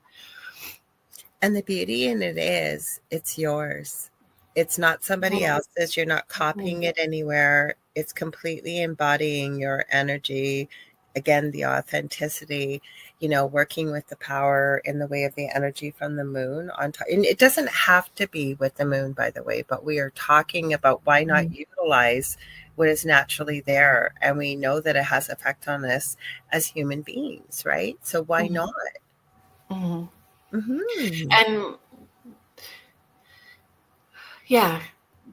And the beauty in it is it's yours. It's not somebody else's. You're not copying it anywhere. It's completely embodying your energy. Again, the authenticity, working with the power in the way of the energy from the moon on top. And it doesn't have to be with the moon, by the way, but we are talking about why not utilize what is naturally there. And we know that it has effect on us as human beings, right? So why not? And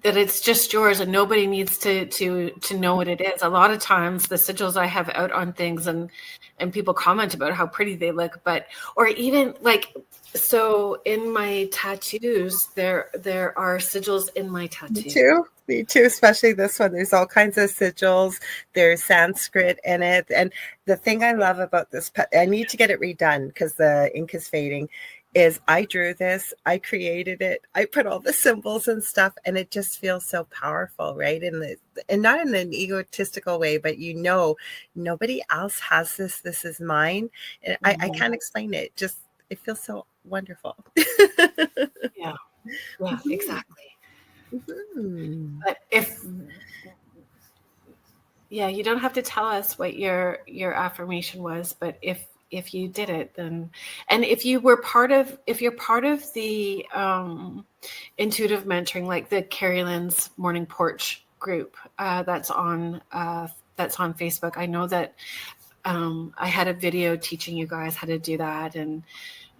that it's just yours and nobody needs to know what it is. A lot of times the sigils I have out on things and people comment about how pretty they look, or even like, so in my tattoos, there are sigils in my tattoo. Me too, especially this one. There's all kinds of sigils. There's Sanskrit in it. And the thing I love about this, I need to get it redone because the ink is fading, is I drew this, I created it, I put all the symbols and stuff, and it just feels so powerful, right? And not in an egotistical way, but nobody else has this. This is mine. And I can't explain it. Just, it feels so wonderful. Yeah, exactly. But you don't have to tell us what your affirmation was, but if you did it, then, and if you're part of the intuitive mentoring, like the Kerrilynn's Morning Porch group, that's on Facebook. I know that I had a video teaching you guys how to do that, and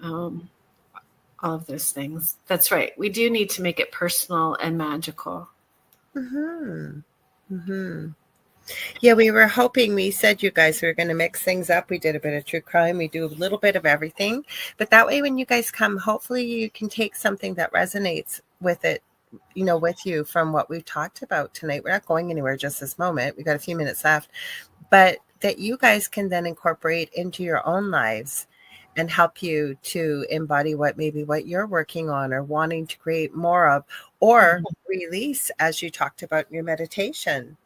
all of those things. That's right. We do need to make it personal and magical. Yeah, we were hoping, we said you guys were going to mix things up. We did a bit of true crime. We do a little bit of everything. But that way, when you guys come, hopefully you can take something that resonates with it, with you from what we've talked about tonight. We're not going anywhere just this moment. We got a few minutes left. But that you guys can then incorporate into your own lives and help you to embody what you're working on or wanting to create more of, or release, as you talked about in your meditation.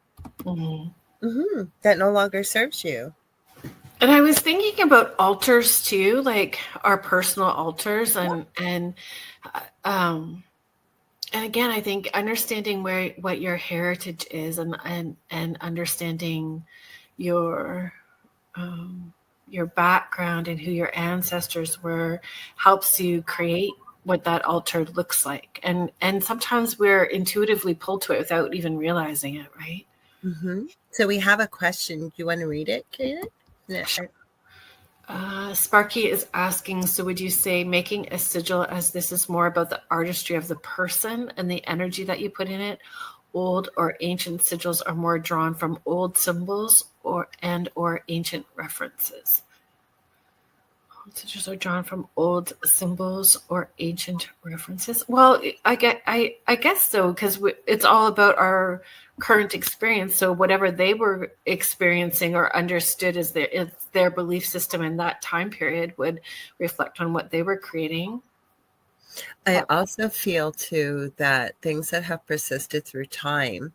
That no longer serves you. And I was thinking about altars too, like our personal altars, and again, I think understanding what your heritage is, and understanding your background and who your ancestors were helps you create what that altar looks like. And sometimes we're intuitively pulled to it without even realizing it, right? So we have a question. Do you want to read it, Kerrilynn? Sparky is asking, so would you say making a sigil, as this is more about the artistry of the person and the energy that you put in it, old or ancient sigils are more drawn from old symbols or ancient references? Sigils are drawn from old symbols or ancient references. Well, I guess so, because it's all about our current experience. So whatever they were experiencing or understood as their belief system in that time period would reflect on what they were creating. I also feel too that things that have persisted through time,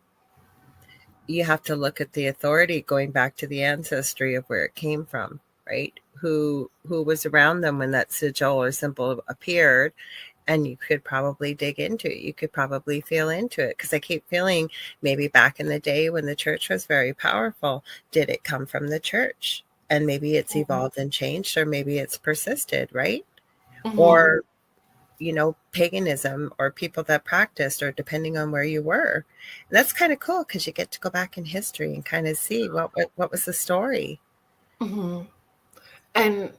you have to look at the authority going back to the ancestry of where it came from, right? Who was around them when that sigil or symbol appeared, and you could probably dig into it. You could probably feel into it, because I keep feeling maybe back in the day when the church was very powerful, did it come from the church? And maybe it's evolved and changed, or maybe it's persisted, right? Or, paganism, or people that practiced, or depending on where you were. And that's kind of cool, because you get to go back in history and kind of see what was the story. And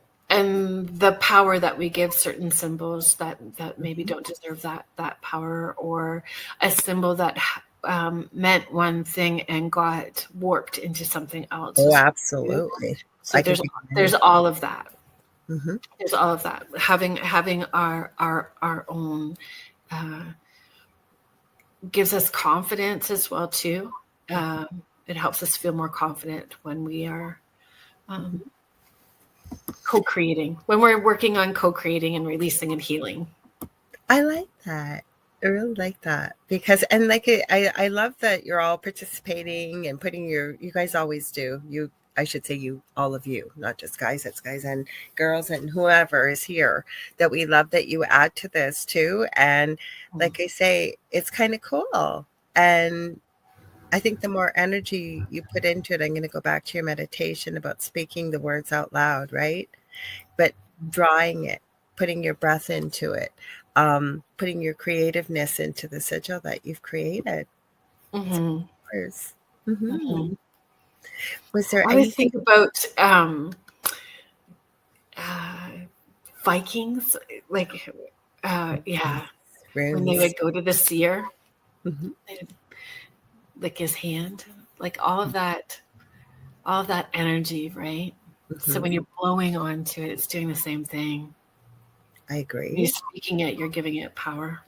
the power that we give certain symbols that maybe don't deserve that power, or a symbol that meant one thing and got warped into something else. Oh, absolutely. So there's all of that. There's all of that. Having our own gives us confidence as well too. It helps us feel more confident when we are co-creating, when we're working on co-creating and releasing and healing. I like that. I really like that, because, and like, I love that you're all participating and putting you guys always do. I should say you, all of you, not just guys, it's guys and girls and whoever is here, that we love that you add to this too. And like I say, it's kind of cool. And I think the more energy you put into it, I'm going to go back to your meditation about speaking the words out loud, right? But drawing it, putting your breath into it, putting your creativeness into the sigil that you've created. Was there anything? I think about Vikings, like when they would go to the seer, they'd lick his hand, like all of that energy, right? So when you're blowing onto it, it's doing the same thing. I agree. When you're speaking it, you're giving it power.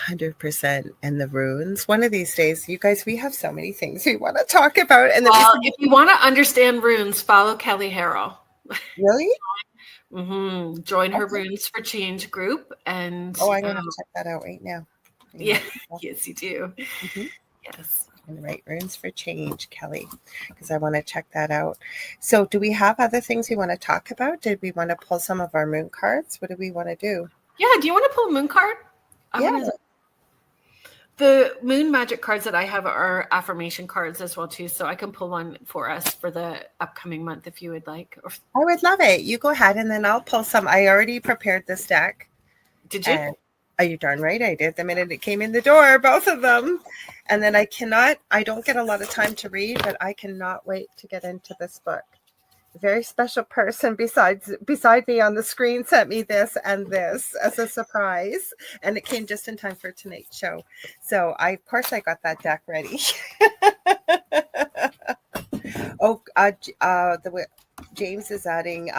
100%. And the runes. One of these days, you guys, we have so many things we want to talk about. And if you want to understand runes, follow Kelly Harrell. Really? Join her Runes for Change group. And I'm going to check that out right now. Yeah. Yes, you do. Yes. I'm going to write Runes for Change, Kelly, because I want to check that out. So do we have other things we want to talk about? Did we want to pull some of our moon cards? What do we want to do? Yeah. Do you want to pull a moon card? The moon magic cards that I have are affirmation cards as well too, so I can pull one for us for the upcoming month if you would like. I would love it. You go ahead, and then I'll pull some. I already prepared this deck. Did you? Are you darn right I did. The minute it came in the door, both of them. And then I don't get a lot of time to read, but I cannot wait to get into this book. A very special person beside me on the screen sent me this and this as a surprise, and it came just in time for tonight's show. So of course I got that deck ready. Oh, James is adding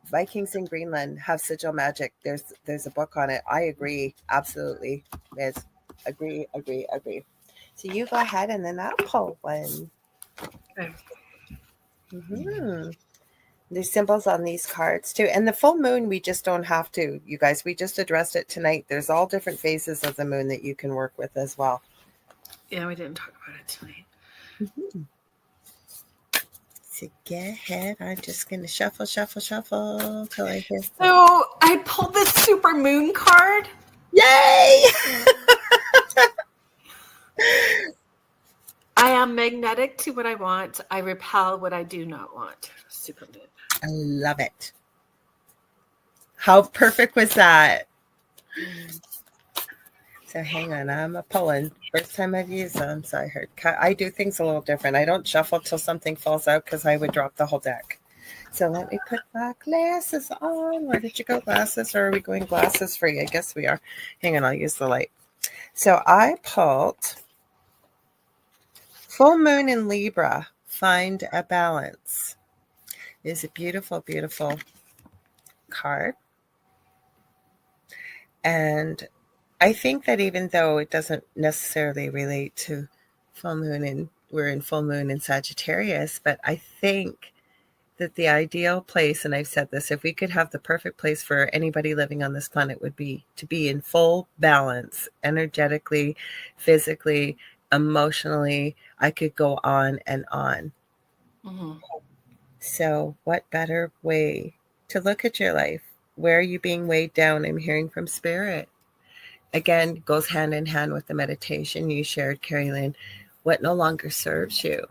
Vikings in Greenland have sigil magic. There's a book on it. I agree. Absolutely. Yes. Agree. So you go ahead and then I'll pull one. Okay. Mm-hmm. There's symbols on these cards too. And the full moon, we just don't have to, you guys. We just addressed it tonight. There's all different phases of the moon that you can work with as well. Yeah, we didn't talk about it tonight. Mm-hmm. So go ahead. I'm just going to shuffle till I hear. So I pulled this super moon card. Yay! I am magnetic to what I want. I repel what I do not want. Super moon. I love it. How perfect was that? So hang on, I'm a pulling. First time I've used them, so I heard. I do things a little different. I don't shuffle till something falls out because I would drop the whole deck. So let me put my glasses on. Where did you go, glasses? Or are we going glasses free? I guess we are. Hang on, I'll use the light. So I pulled Full Moon in Libra. Find a balance. It's a beautiful, beautiful card. And I think that even though it doesn't necessarily relate to full moon, and we're in full moon in Sagittarius, but I think that the ideal place, and I've said this, if we could have the perfect place for anybody living on this planet would be to be in full balance, energetically, physically, emotionally. I could go on and on. Mm-hmm. So what better way to look at your life? Where are you being weighed down? I'm hearing from spirit. Again, goes hand in hand with the meditation you shared, Kerrilynn. What no longer serves you.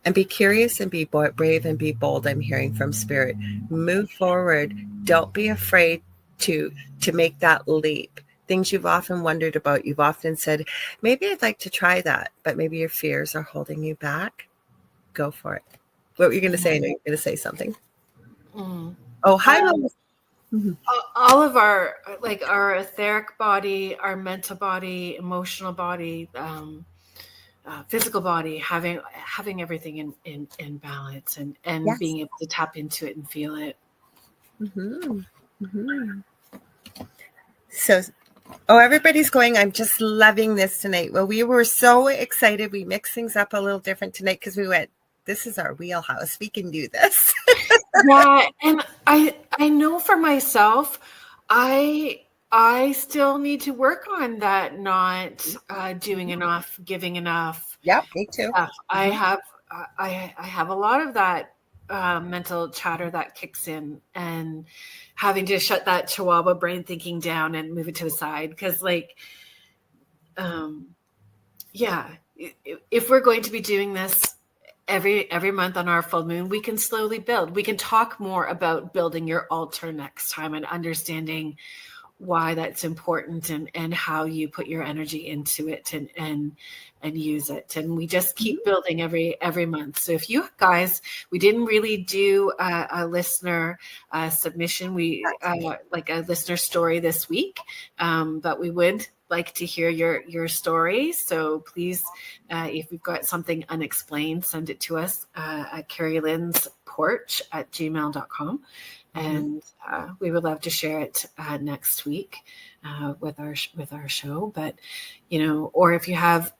And be curious and be brave and be bold. I'm hearing from spirit. Move forward. Don't be afraid to make that leap. Things you've often wondered about. You've often said, maybe I'd like to try that, but maybe your fears are holding you back. Go for it. What were you going to say? I know you're going to say something. Mm. Oh, hi, Mom. Mm-hmm. All of our etheric body, our mental body, emotional body, physical body, having everything in balance and yes. Being able to tap into it and feel it. Mm-hmm. Mm-hmm. So, everybody's going, I'm just loving this tonight. Well, we were so excited. We mixed things up a little different tonight because we went, this is our wheelhouse. We can do this. Yeah, and I know for myself, I still need to work on that. Not doing enough, giving enough. Yeah, me too. I have a lot of that mental chatter that kicks in, and having to shut that Chihuahua brain thinking down and move it to the side because, if we're going to be doing this every month on our full moon, we can slowly build. We can talk more about building your altar next time and understanding why that's important and how you put your energy into it and use it. And we just keep building every month. So if you guys, we didn't really do a listener submission, like a listener story this week, but we would like to hear your story. So please, if you've got something unexplained, send it to us at kerrylynsporch@gmail.com. And we would love to share it next week with our show. But, or if you have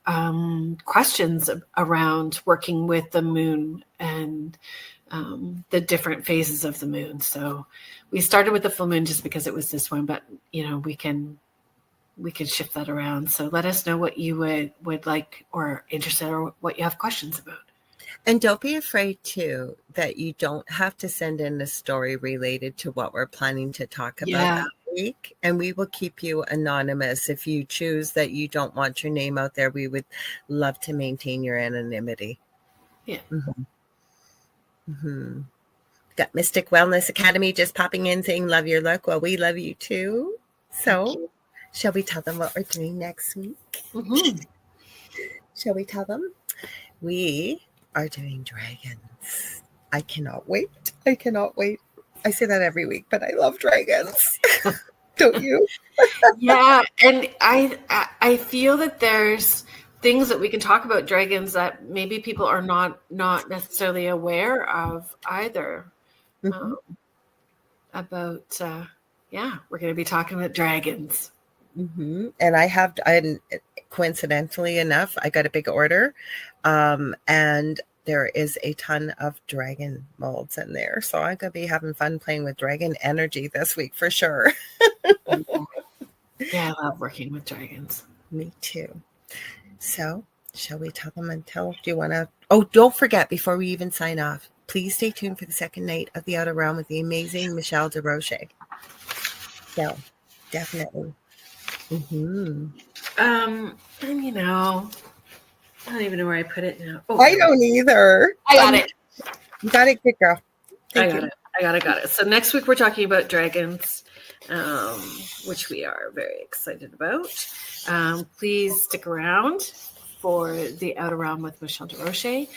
questions around working with the moon and the different phases of the moon. So we started with the full moon just because it was this one, but, we can shift that around. So let us know what you would like or interested or what you have questions about. And don't be afraid, too, that you don't have to send in a story related to what we're planning to talk about that week. And we will keep you anonymous. If you choose that you don't want your name out there, we would love to maintain your anonymity. Yeah. Mm-hmm. Mm-hmm. Got Mystic Wellness Academy just popping in saying, love your look. Well, we love you, too. So shall we tell them what we're doing next week? Mm-hmm. Shall we tell them? We are doing dragons. I cannot wait. I say that every week, but I love dragons. Don't you? Yeah, and I feel that there's things that we can talk about dragons that maybe people are not necessarily aware of either. Mm-hmm. We're going to be talking about dragons. Mm-hmm. And coincidentally enough, I got a big order, and there is a ton of dragon molds in there. So I'm going to be having fun playing with dragon energy this week for sure. Yeah, I love working with dragons. Me too. So shall we tell them do you want to, don't forget before we even sign off, please stay tuned for the second night of the Outer Realm with the amazing Michelle DeRoche. So definitely. Mm-hmm. And I don't even know where I put it now. I don't either. I got it. You got it, good girl. I got it. So next week we're talking about dragons, which we are very excited about. Please stick around for the Outer Realm with Michelle DeRoche.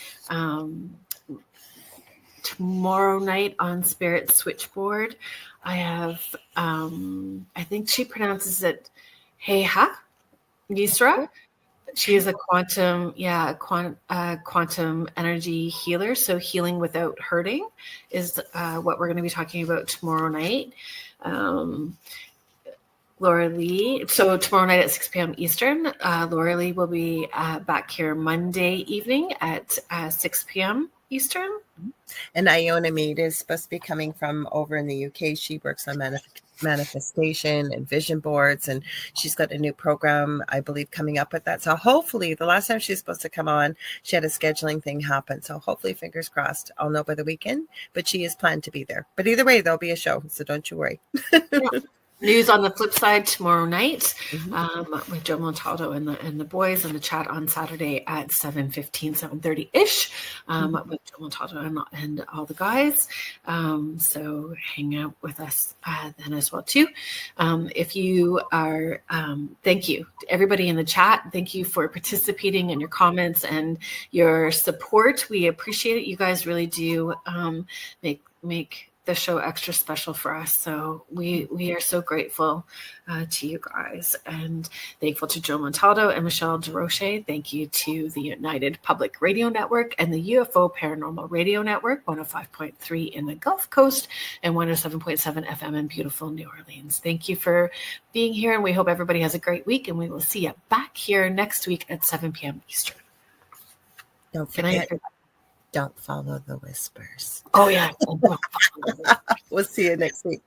Tomorrow night on Spirit Switchboard, I have, I think she pronounces it Heiha Yisra. She is a quantum energy healer. So healing without hurting is what we're going to be talking about tomorrow night. Laura Lee. So tomorrow night at 6 p.m. Eastern, Laura Lee will be back here Monday evening at 6 p.m. Eastern. And Iona Mead is supposed to be coming from over in the UK. She works on manifestation and vision boards, and she's got a new program, I believe, coming up with that. So hopefully, the last time she was supposed to come on, she had a scheduling thing happen. So hopefully, fingers crossed, I'll know by the weekend. But she is planned to be there. But either way, there'll be a show, so don't you worry. Yeah. News on the flip side tomorrow night with Joe Montaldo and the boys in the chat on Saturday at 7:15, 7:30-ish with Joe Montaldo and all the guys. So hang out with us then as well too. If you are, thank you to everybody in the chat. Thank you for participating and your comments and your support. We appreciate it. You guys really do make the show extra special for us. So we are so grateful to you guys, and thankful to Joe Montaldo and Michelle DeRoche. Thank you to the United Public Radio Network and the UFO Paranormal Radio Network, 105.3 in the Gulf Coast and 107.7 FM in beautiful New Orleans. Thank you for being here, and we hope everybody has a great week, and we will see you back here next week at 7 p.m. Eastern. Don't forget. Don't follow the whispers. Oh, yeah. We'll see you next week.